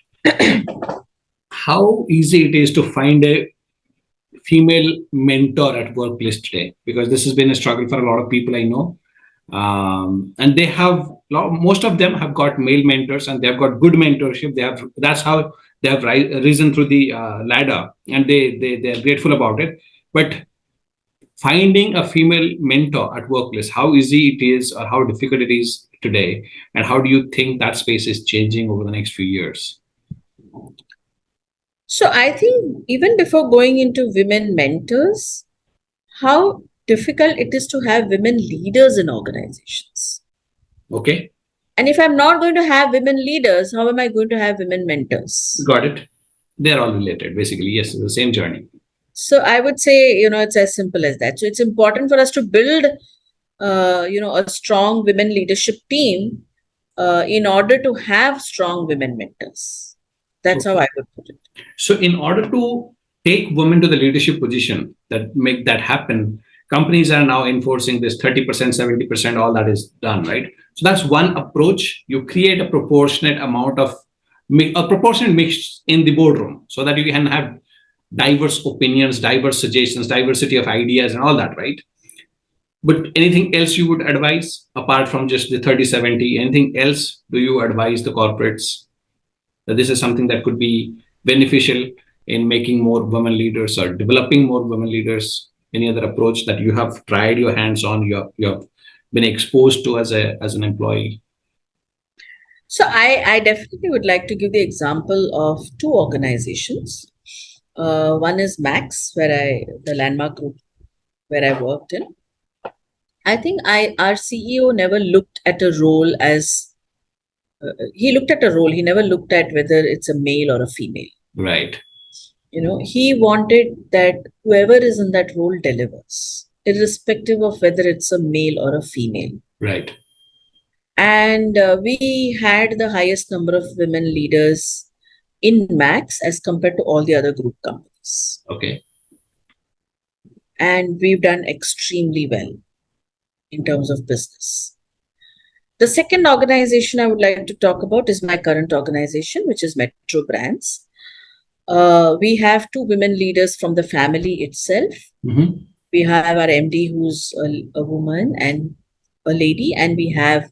How easy it is to find a female mentor at workplace today? Because this has been a struggle for a lot of people I know. And they have most of them have got male mentors and they've got good mentorship. They have That's how they have risen through the ladder, and they're grateful about it. But finding a female mentor at workplace, how easy it is or how difficult it is today, and how do you think that space is changing over the next few years? So I think even before going into women mentors, how difficult it is to have women leaders in organizations. Okay. And if I'm not going to have women leaders, how am I going to have women mentors? Got it. They're all related, basically. Yes, it's the same journey. So I would say, it's as simple as that. So it's important for us to build, a strong women leadership team, in order to have strong women mentors. That's how I would put it. So, in order to take women to the leadership position, that make that happen, companies are now enforcing this 30%, 70%, all that is done, right? So that's one approach. You create a proportionate amount of a proportionate mix in the boardroom so that you can have diverse opinions, diverse suggestions, diversity of ideas, and all that, right? But anything else you would advise apart from just the 30/70? Anything else do you advise the corporates that this is something that could be beneficial in making more women leaders or developing more women leaders? Any other approach that you have tried your hands on, you have been exposed to as an employee? So I definitely would like to give the example of two organizations. One is Max, the landmark group where I worked in. I think our CEO never looked at a role as he looked at a role. He never looked at whether it's a male or a female. Right. He wanted that whoever is in that role delivers, irrespective of whether it's a male or a female. Right. And we had the highest number of women leaders in Max as compared to all the other group companies. Okay. And we've done extremely well in terms of business. The second organization I would like to talk about is my current organization, which is Metro Brands. We have two women leaders from the family itself. Mm-hmm. We have our MD, who's a woman and a lady, and we have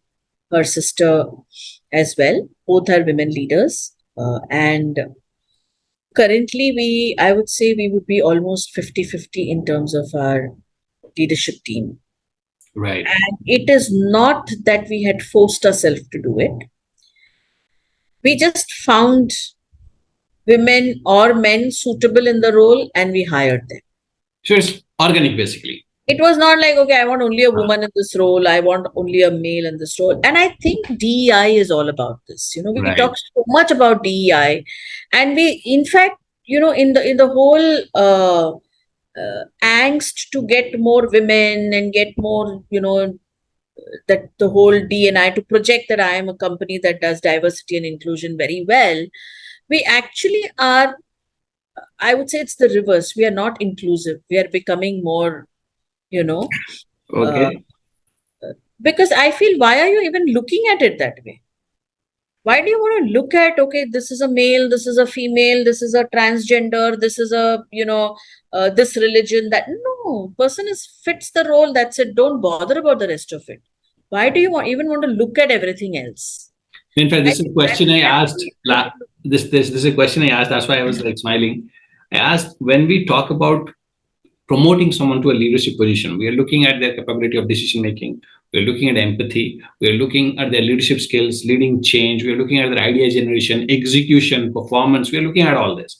her sister as well. Both are women leaders. And currently, I would say we would be almost 50-50 in terms of our leadership team. Right. And it is not that we had forced ourselves to do it. We just found women or men suitable in the role and we hired them. So it's organic, basically. It was not like, okay, I want only a woman in this role. I want only a male in this role. And I think DEI is all about this. We talk so much about DEI, and we, in fact, in the whole angst to get more women and get more, that the whole D&I to project that I am a company that does diversity and inclusion very well. We actually are, I would say it's the reverse. We are not inclusive. We are becoming more, Okay. Because I feel, why are you even looking at it that way? Why do you want to look at, okay, this is a male, this is a female, this is a transgender, this is a, this religion, that no, person fits the role, that's it. Don't bother about the rest of it. Why do you even want to look at everything else? In fact, this is a question I asked. This is a question I asked. That's why I was like smiling. I asked, when we talk about promoting someone to a leadership position, we are looking at their capability of decision making. We are looking at empathy. We are looking at their leadership skills, leading change. We are looking at their idea generation, execution, performance. We are looking at all this.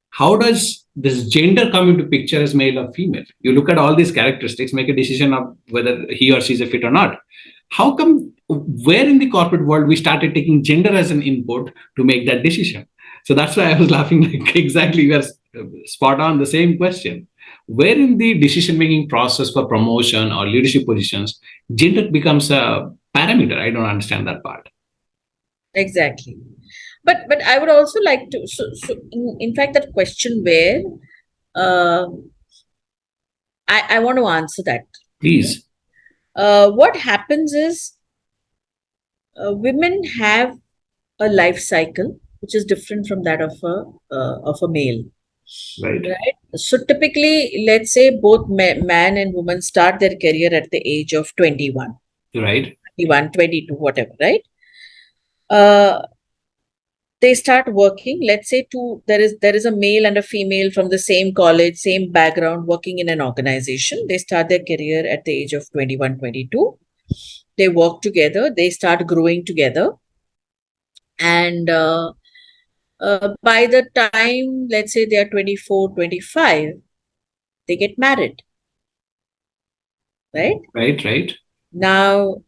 How does this gender come into picture as male or female? You look at all these characteristics, make a decision of whether he or she is a fit or not. How come, where in the corporate world we started taking gender as an input to make that decision? So that's why I was laughing, like, exactly, we are spot on the same question. Where in the decision-making process for promotion or leadership positions, gender becomes a parameter? I don't understand that part. Exactly. But I would also like to, so in fact, that question where, I want to answer that. Please. What happens is, women have a life cycle which is different from that of a male. Right. So typically, let's say both man and woman start their career at the age of 21. Right. 21, 22, whatever, right? They start working. Let's say there is a male and a female from the same college, same background, working in an organization. They start their career at the age of 21, 22. They work together. They start growing together. And by the time, let's say they are 24, 25, they get married. Right? Right. Now,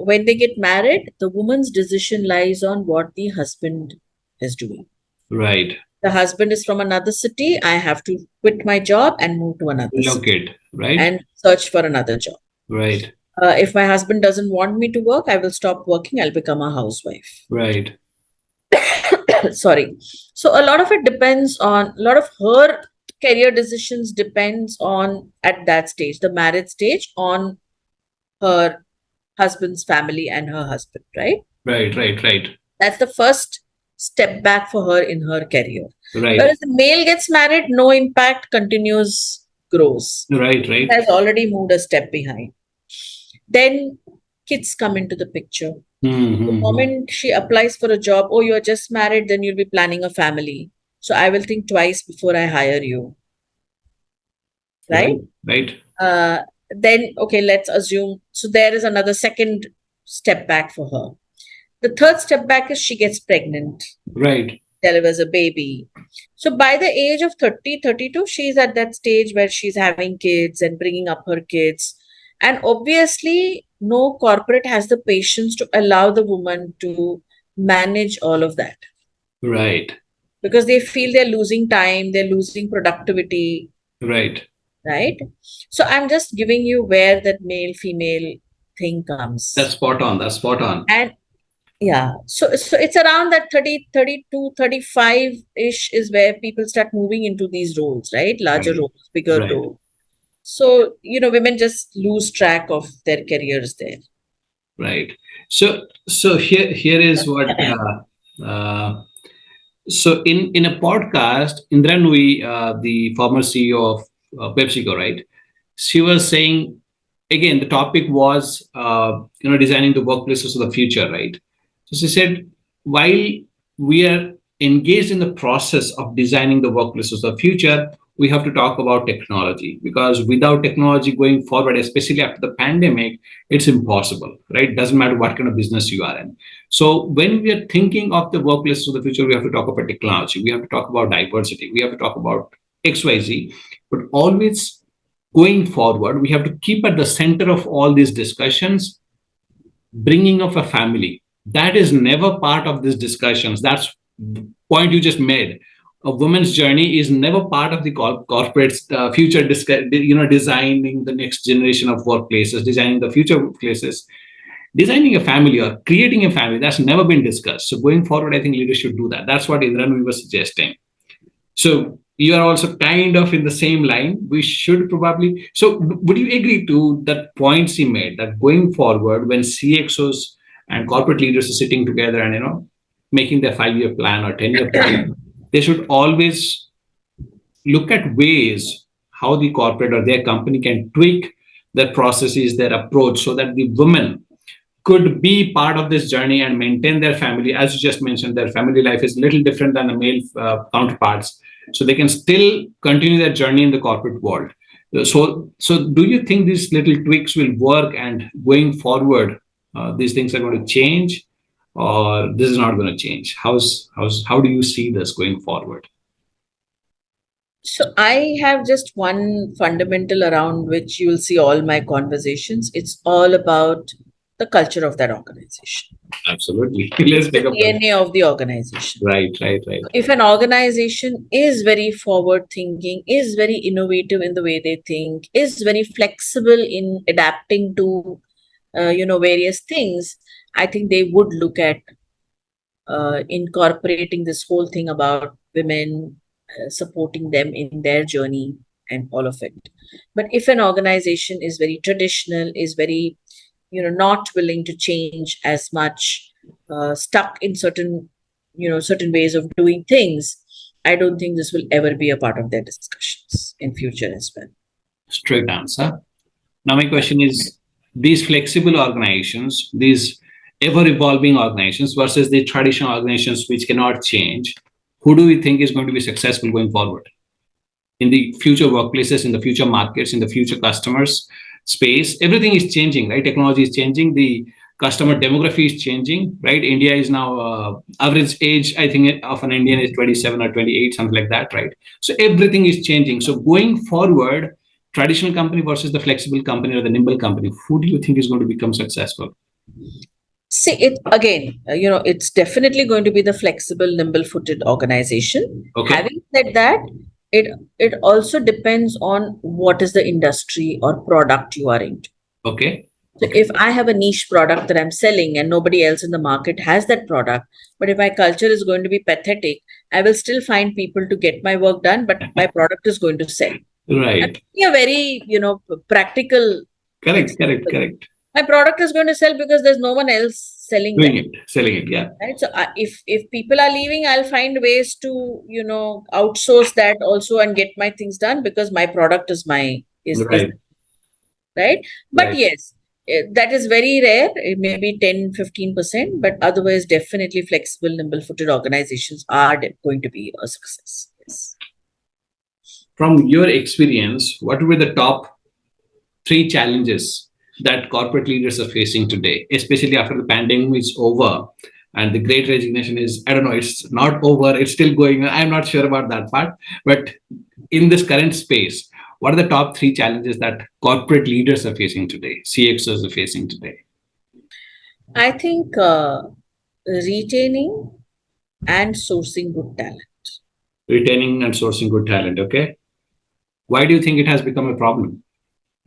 when they get married, the woman's decision lies on what the husband is doing. Right. The husband is from another city. I have to quit my job and move to another city. Right. And search for another job. Right. If my husband doesn't want me to work, I will stop working. I'll become a housewife. Right. Sorry. So a lot of it depends on, a lot of her career decisions depends on, at that stage, the marriage stage, on her husband's family and her husband, right? Right. That's the first step back for her in her career. Right. Whereas the male gets married, no impact, continues, grows. Right. Has already moved a step behind. Then kids come into the picture. Mm-hmm. The moment she applies for a job, oh, you're just married, then you'll be planning a family. So I will think twice before I hire you. Right? Then, okay, let's assume. So there is another second step back for her. The third step back is she gets pregnant. Right. Delivers a baby. So by the age of 30, 32, she's at that stage where she's having kids and bringing up her kids. And obviously, no corporate has the patience to allow the woman to manage all of that Right. because they feel they're losing time, they're losing productivity, Right. right? So I'm just giving you where that male female thing That's comes. spot on. That's spot on. And yeah, so it's around that 30, 32, 35 ish is where people start moving into these roles, right? Larger Right. roles, bigger Right. roles. So, women just lose track of their careers there. Right. So here is what. So in a podcast, Indra Nui, the former CEO of PepsiCo, right? She was saying again the topic was designing the workplaces of the future, right? So she said while we are engaged in the process of designing the workplaces of the future, we have to talk about technology because without technology going forward, especially after the pandemic, it's impossible, right? Doesn't matter what kind of business you are in. So when we are thinking of the workplaces of the future, we have to talk about technology, we have to talk about diversity, we have to talk about XYZ, but always going forward, we have to keep at the center of all these discussions bringing of a family. That is never part of these discussions. That's the point you just made. A woman's journey is never part of the corporate future designing the next generation of workplaces, designing the future workplaces, designing a family or creating a family. That's never been discussed. So going forward, I think leaders should do that. That's what Indran was suggesting. So you are also kind of in the same line. We should probably. So would you agree to that points he made that going forward, when CXOs and corporate leaders are sitting together and making their 5-year plan or 10-year plan, they should always look at ways how the corporate or their company can tweak their processes, their approach, so that the women could be part of this journey and maintain their family. As you just mentioned, their family life is a little different than the male counterparts, so they can still continue their journey in the corporate world. So do you think these little tweaks will work, and going forward, these things are going to change, or this is not going to change? How do you see this going forward? So I have just one fundamental around which you will see all my conversations. It's all about the culture of that organization. Absolutely. It's Let's the take a point. DNA of the organization. Right, right, right. If an organization is very forward thinking, is very innovative in the way they think, is very flexible in adapting to various things, I think they would look at incorporating this whole thing about women, supporting them in their journey and all of it. But if an organization is very traditional, is very not willing to change as much, stuck in certain ways of doing things, I don't think this will ever be a part of their discussions in future as well. Straight answer. Now, my question is these flexible organizations, these ever evolving organizations versus the traditional organizations which cannot change, who do we think is going to be successful going forward in the future workplaces, in the future markets, in the future customers space? Everything is changing, right? Technology is changing. The customer demography is changing, right? India is now average age, I think, of an Indian is 27 or 28, something like that, right? So everything is changing. So going forward, traditional company versus the flexible company or the nimble company, who do you think is going to become successful? See, it again, it's definitely going to be the flexible, nimble-footed organization. Okay. Having said that, it also depends on what is the industry or product you are into. Okay. So if I have a niche product that I'm selling and nobody else in the market has that product, but if my culture is going to be pathetic, I will still find people to get my work done, but my product is going to sell. Right. A very, practical Correct. example. Correct. My product is going to sell because there's no one else selling Selling it, yeah. right. So if people are leaving, I'll find ways to outsource that also and get my things done because my product is Right. right. But Right. yes, that is very rare. It may be 10-15%, but otherwise definitely flexible, nimble-footed organizations are going to be a success. Yes. From your experience, what were the top 3 challenges that corporate leaders are facing today, especially after the pandemic is over and the great resignation is, I don't know, it's not over, it's still going. I'm not sure about that part. But in this current space, what are the top 3 challenges that corporate leaders are facing today, CXOs are facing today? I think retaining and sourcing good talent. Retaining and sourcing good talent. Okay. Why do you think it has become a problem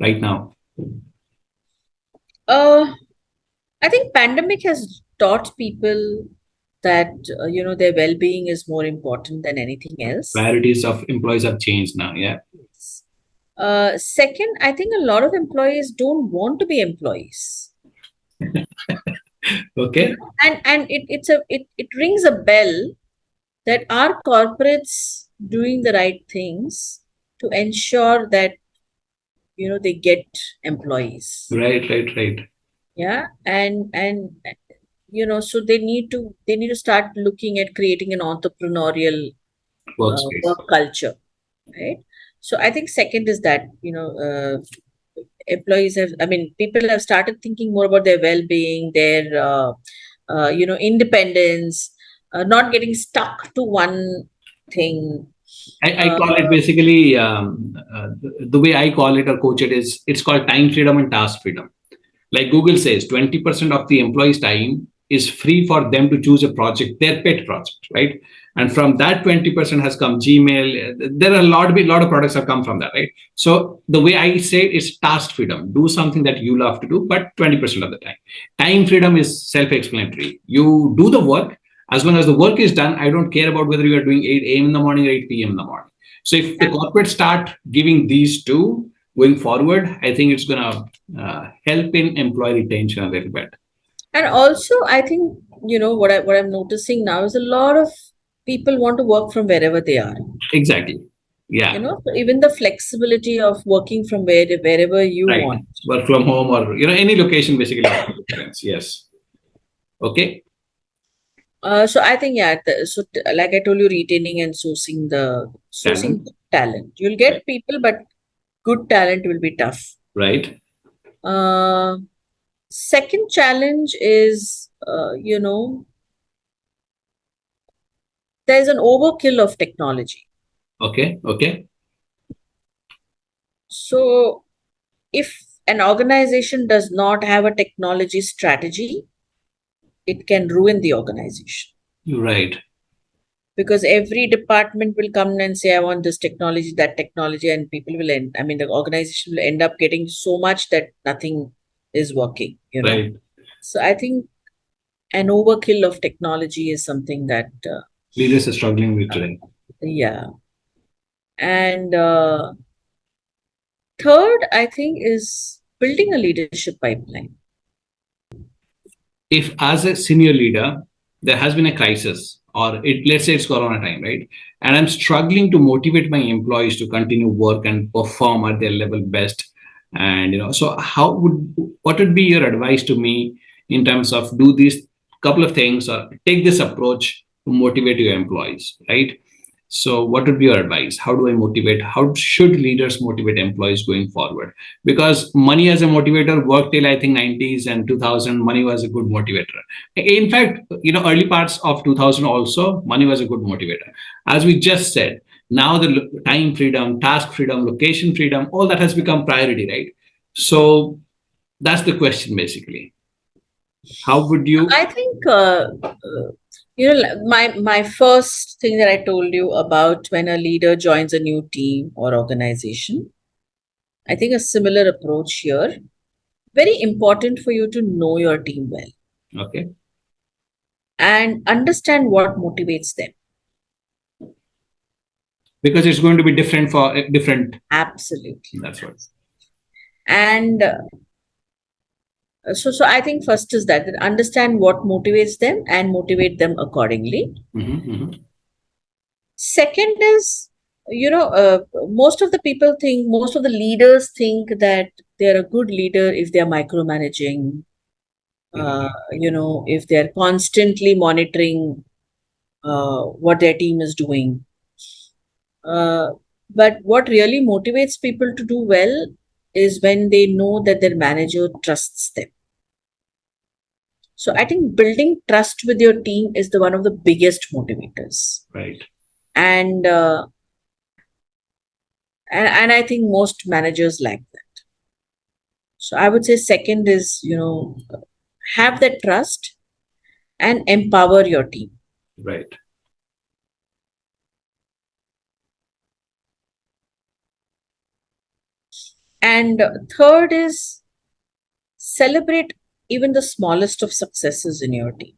right now? Uh, I think pandemic has taught people that their well-being is more important than anything else. Priorities of employees have changed now. Yeah. Second, I think a lot of employees don't want to be employees. Okay. And it rings a bell that are corporates doing the right things to ensure that they get employees. Right, right, right. Yeah, and so they need to start looking at creating an entrepreneurial Workspace. work culture, right? So I think second is that employees have, I mean, people have started thinking more about their well-being, their independence, not getting stuck to one thing. I uh, call it basically the way I call it or coach it is it's called time freedom and task freedom. Like Google says, 20% of the employee's time is free for them to choose a project, their pet project, right? And from that 20% has come Gmail. There are lot of products have come from that, right? So the way I say it is task freedom. Do something that you love to do, but 20% of the time. Time freedom is self-explanatory. You do the work. As long as the work is done, I don't care about whether you are doing 8 a.m. in the morning or 8 p.m. in the morning. So if the corporate start giving these two going forward, I think it's going to help in employee retention a little bit. and also I think what I'm noticing now is a lot of people want to work from wherever they are. Exactly. Yeah. So even the flexibility of working from wherever you Right. want. Work from home or any location basically. Yes. Okay. So I think, yeah, like I told you, retaining and sourcing Talent. talent. You'll Right. get people, but good talent will be tough. Right. Uh, Second challenge is, there's an overkill of technology. Okay. Okay. So if an organization does not have a technology strategy, it can ruin the organization. Right. Because every department will come and say, I want this technology, that technology, and people will end, I mean, the organization will end up getting so much that nothing is working. Right. So I think an overkill of technology is something that, Leaders are struggling with today. yeah. And third, I think, is building a leadership pipeline. If as a senior leader there has been a crisis or let's say it's corona time, right, and I'm struggling to motivate my employees to continue work and perform at their level best, and so what would be your advice to me in terms of do these couple of things or take this approach to motivate your employees, right? So, what would be your advice? How do I motivate? How should leaders motivate employees going forward? Because money as a motivator worked till I think 90s and 2000. Money was a good motivator. In fact, early parts of 2000 also, money was a good motivator. As we just said, now the time freedom, task freedom, location freedom, all that has become priority, right? So that's the question basically. How would you? I think, my first thing that I told you about when a leader joins a new team or organization, I think a similar approach here. Very important for you to know your team well Okay. and understand what motivates them. Because it's going to be different for different. Absolutely. That's what. And so I think first is that understand what motivates them and motivate them accordingly. Second is, most of the leaders think that they're a good leader if they're micromanaging, if they're constantly monitoring what their team is doing. Uh, but what really motivates people to do well is when they know that their manager trusts them. So I think building trust with your team is the one of the biggest motivators. Right. And and I think most managers lack that. So I would say second is, have that trust and empower your team. Right. And third is celebrate even the smallest of successes in your team.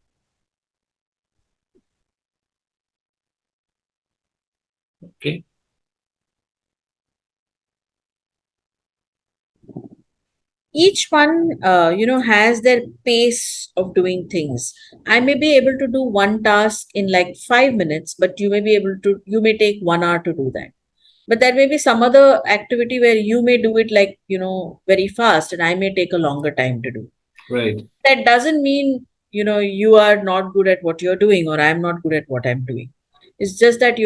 Okay. Each one, has their pace of doing things. I may be able to do one task in like 5 minutes, but you may take 1 hour to do that. But there may be some other activity where you may do it like, very fast, and I may take a longer time to do. Right. That doesn't mean, you are not good at what you're doing or I'm not good at what I'm doing. It's just that,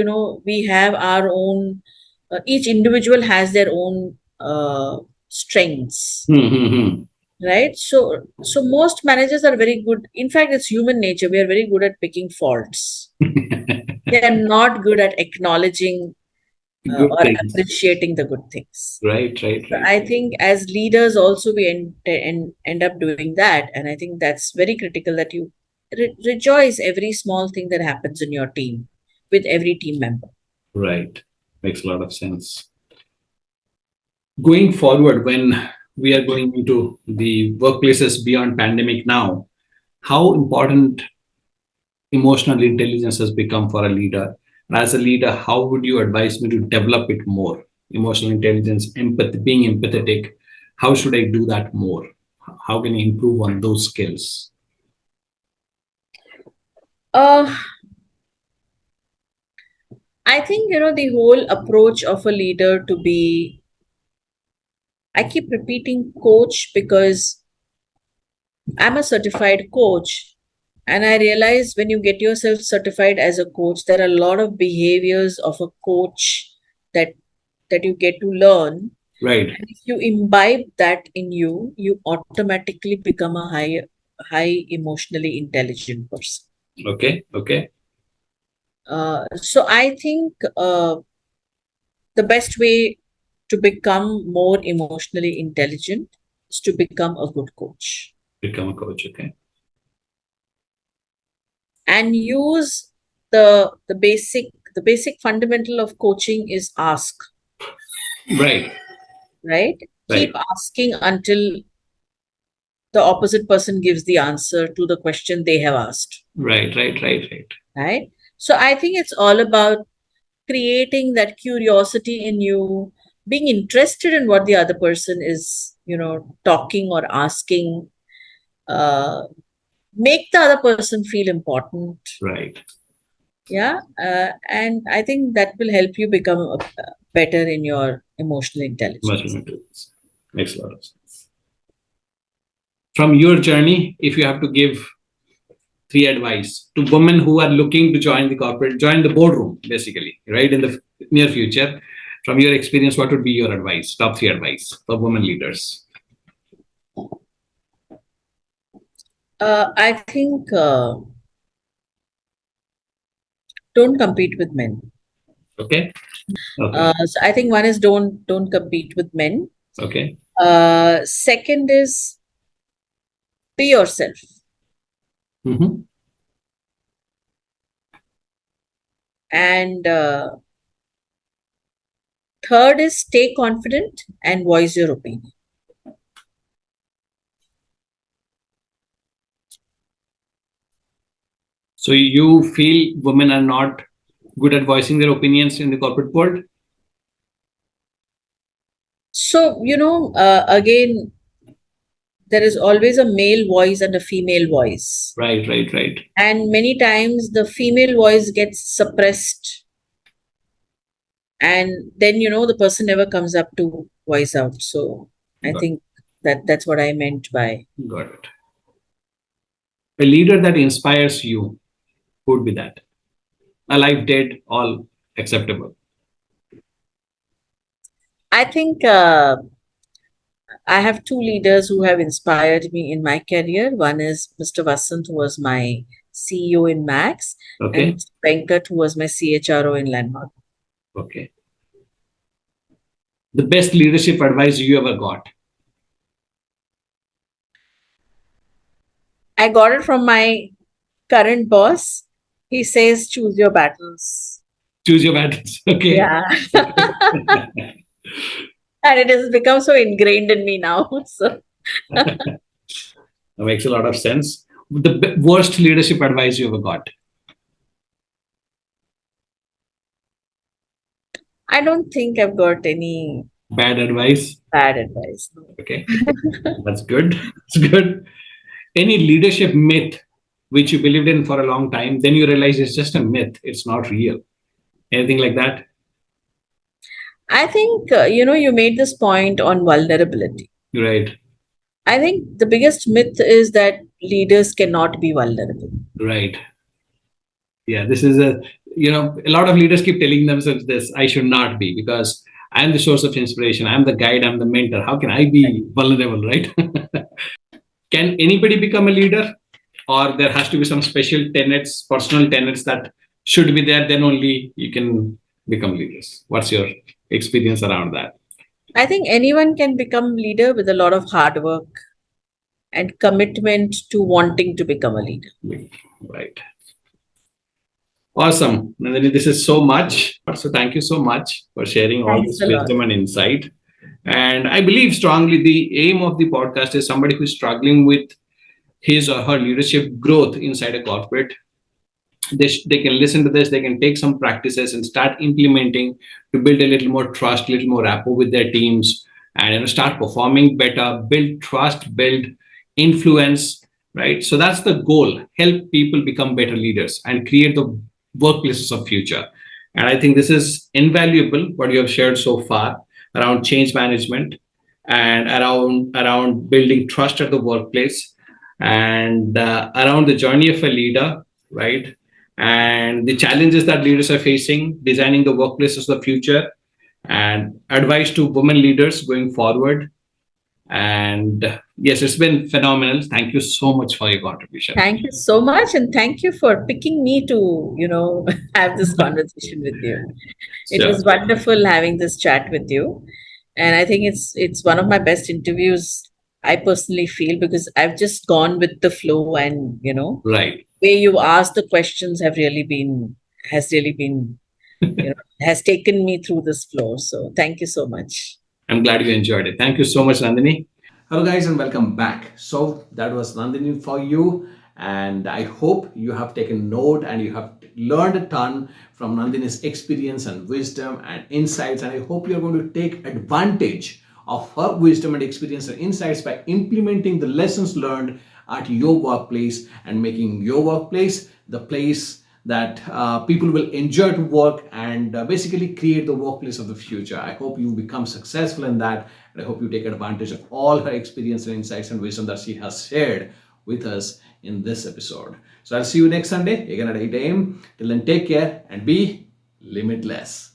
we have our own, each individual has their own strengths, Hmm. right? So most managers are very good. In fact, it's human nature. We are very good at picking faults. They are not good at acknowledging Good or things. appreciating the good things. Right, right, So right. I think as leaders also we end up doing that, and I think that's very critical that you rejoice every small thing that happens in your team with every team member. Right. Makes a lot of sense. Going forward, when we are going into the workplaces beyond pandemic now, how important emotional intelligence has become for a leader? And as a leader, how would you advise me to develop it more? Emotional intelligence, empathy, being empathetic. How should I do that more? How can I improve on those skills? Uh, I think the whole approach of a leader to be. I keep repeating coach because I'm a certified coach. And I realize when you get yourself certified as a coach, there are a lot of behaviors of a coach that that you get to learn. Right. And if you imbibe that in you, you automatically become a high emotionally intelligent person. Okay. Okay. So I think the best way to become more emotionally intelligent is to become a good coach Become a coach. Okay. and use the basic fundamental of coaching is ask, Right. right? Keep Right. asking until the opposite person gives the answer to the question they have asked, Right. Right. Right. Right. right? So I think it's all about creating that curiosity in you, being interested in what the other person is, talking or asking. uh, make the other person feel important. Right. Yeah, and I think that will help you become better in your emotional Much intelligence. more to this. Makes a lot of sense. From your journey, if you have to give three advice to women who are looking to join the boardroom, basically, right, in the near future, from your experience, what would be your advice, top three advice for women leaders? I think don't compete with men. Okay. Okay. So I think one is don't compete with men. Okay. Second is be yourself, Mm-hmm. and third is stay confident and voice your opinion. So you feel women are not good at voicing their opinions in the corporate world? So again, there is always a male voice and a female voice, Right. Right. Right. and many times the female voice gets suppressed, and then the person never comes up to voice out. So I Got, think that's what I meant by. got it. A leader that inspires you, who would be that? Alive, dead, all acceptable. I think I have two leaders who have inspired me in my career. One is Mr. Vasant, who was my CEO in Max, and Okay. Mr. Venkat, who was my CHRO in Landmark. Okay. The best leadership advice you ever got? I got it from my current boss, he says, choose your battles. Choose your battles. Okay. Yeah. Okay. And it has become so ingrained in me now. So That makes a lot of sense. The worst leadership advice you ever got? I don't think I've got any Bad advice? bad advice. No. Okay. That's good. That's good. Any leadership myth which you believed in for a long time, then you realize it's just a myth, it's not real. Anything like that? I think, you made this point on vulnerability. Right. I think the biggest myth is that leaders cannot be vulnerable. Right. Yeah. This is a lot of leaders keep telling themselves this: I should not be, because I'm the source of inspiration, I'm the guide, I'm the mentor. How can I be vulnerable, right? Can anybody become a leader, or there has to be some special tenets, personal tenets that should be there, then only you can become leaders? What's your experience around that? I think anyone can become leader with a lot of hard work and commitment to wanting to become a leader. Right. Awesome. Nandini, this is so much. So thank you so much for sharing all Thanks this a lot. wisdom and insight. And I believe strongly the aim of the podcast is somebody who's struggling with his or her leadership growth inside a corporate. They can listen to this, they can take some practices and start implementing to build a little more trust, little more rapport with their teams, and start performing better, build trust, build influence, right? So that's the goal: help people become better leaders and create the workplaces of future. And I think this is invaluable what you have shared so far around change management and around building trust at the workplace, and around the journey of a leader, right? And the challenges that leaders are facing, designing the workplaces of the future, and advice to women leaders going forward. And yes, it's been phenomenal. Thank you so much for your contribution. Thank you so much. And thank you for picking me to, have this conversation with you. It Sure. was wonderful having this chat with you. And I think it's one of my best interviews, I personally feel, because I've just gone with the flow, and Right. way you asked the questions has really been, has taken me through this flow. So thank you so much. I'm glad you enjoyed it. Thank you so much, Nandini. Hello, guys, and welcome back. So, that was Nandini for you, and I hope you have taken note and you have learned a ton from Nandini's experience and wisdom and insights. And I hope you're going to take advantage of her wisdom and experience and insights by implementing the lessons learned at your workplace and making your workplace the place that people will enjoy to work and basically create the workplace of the future. I hope you become successful in that, and I hope you take advantage of all her experience and insights and wisdom that she has shared with us in this episode. So I'll see you next Sunday again at 8 a.m. Till then, take care and be limitless.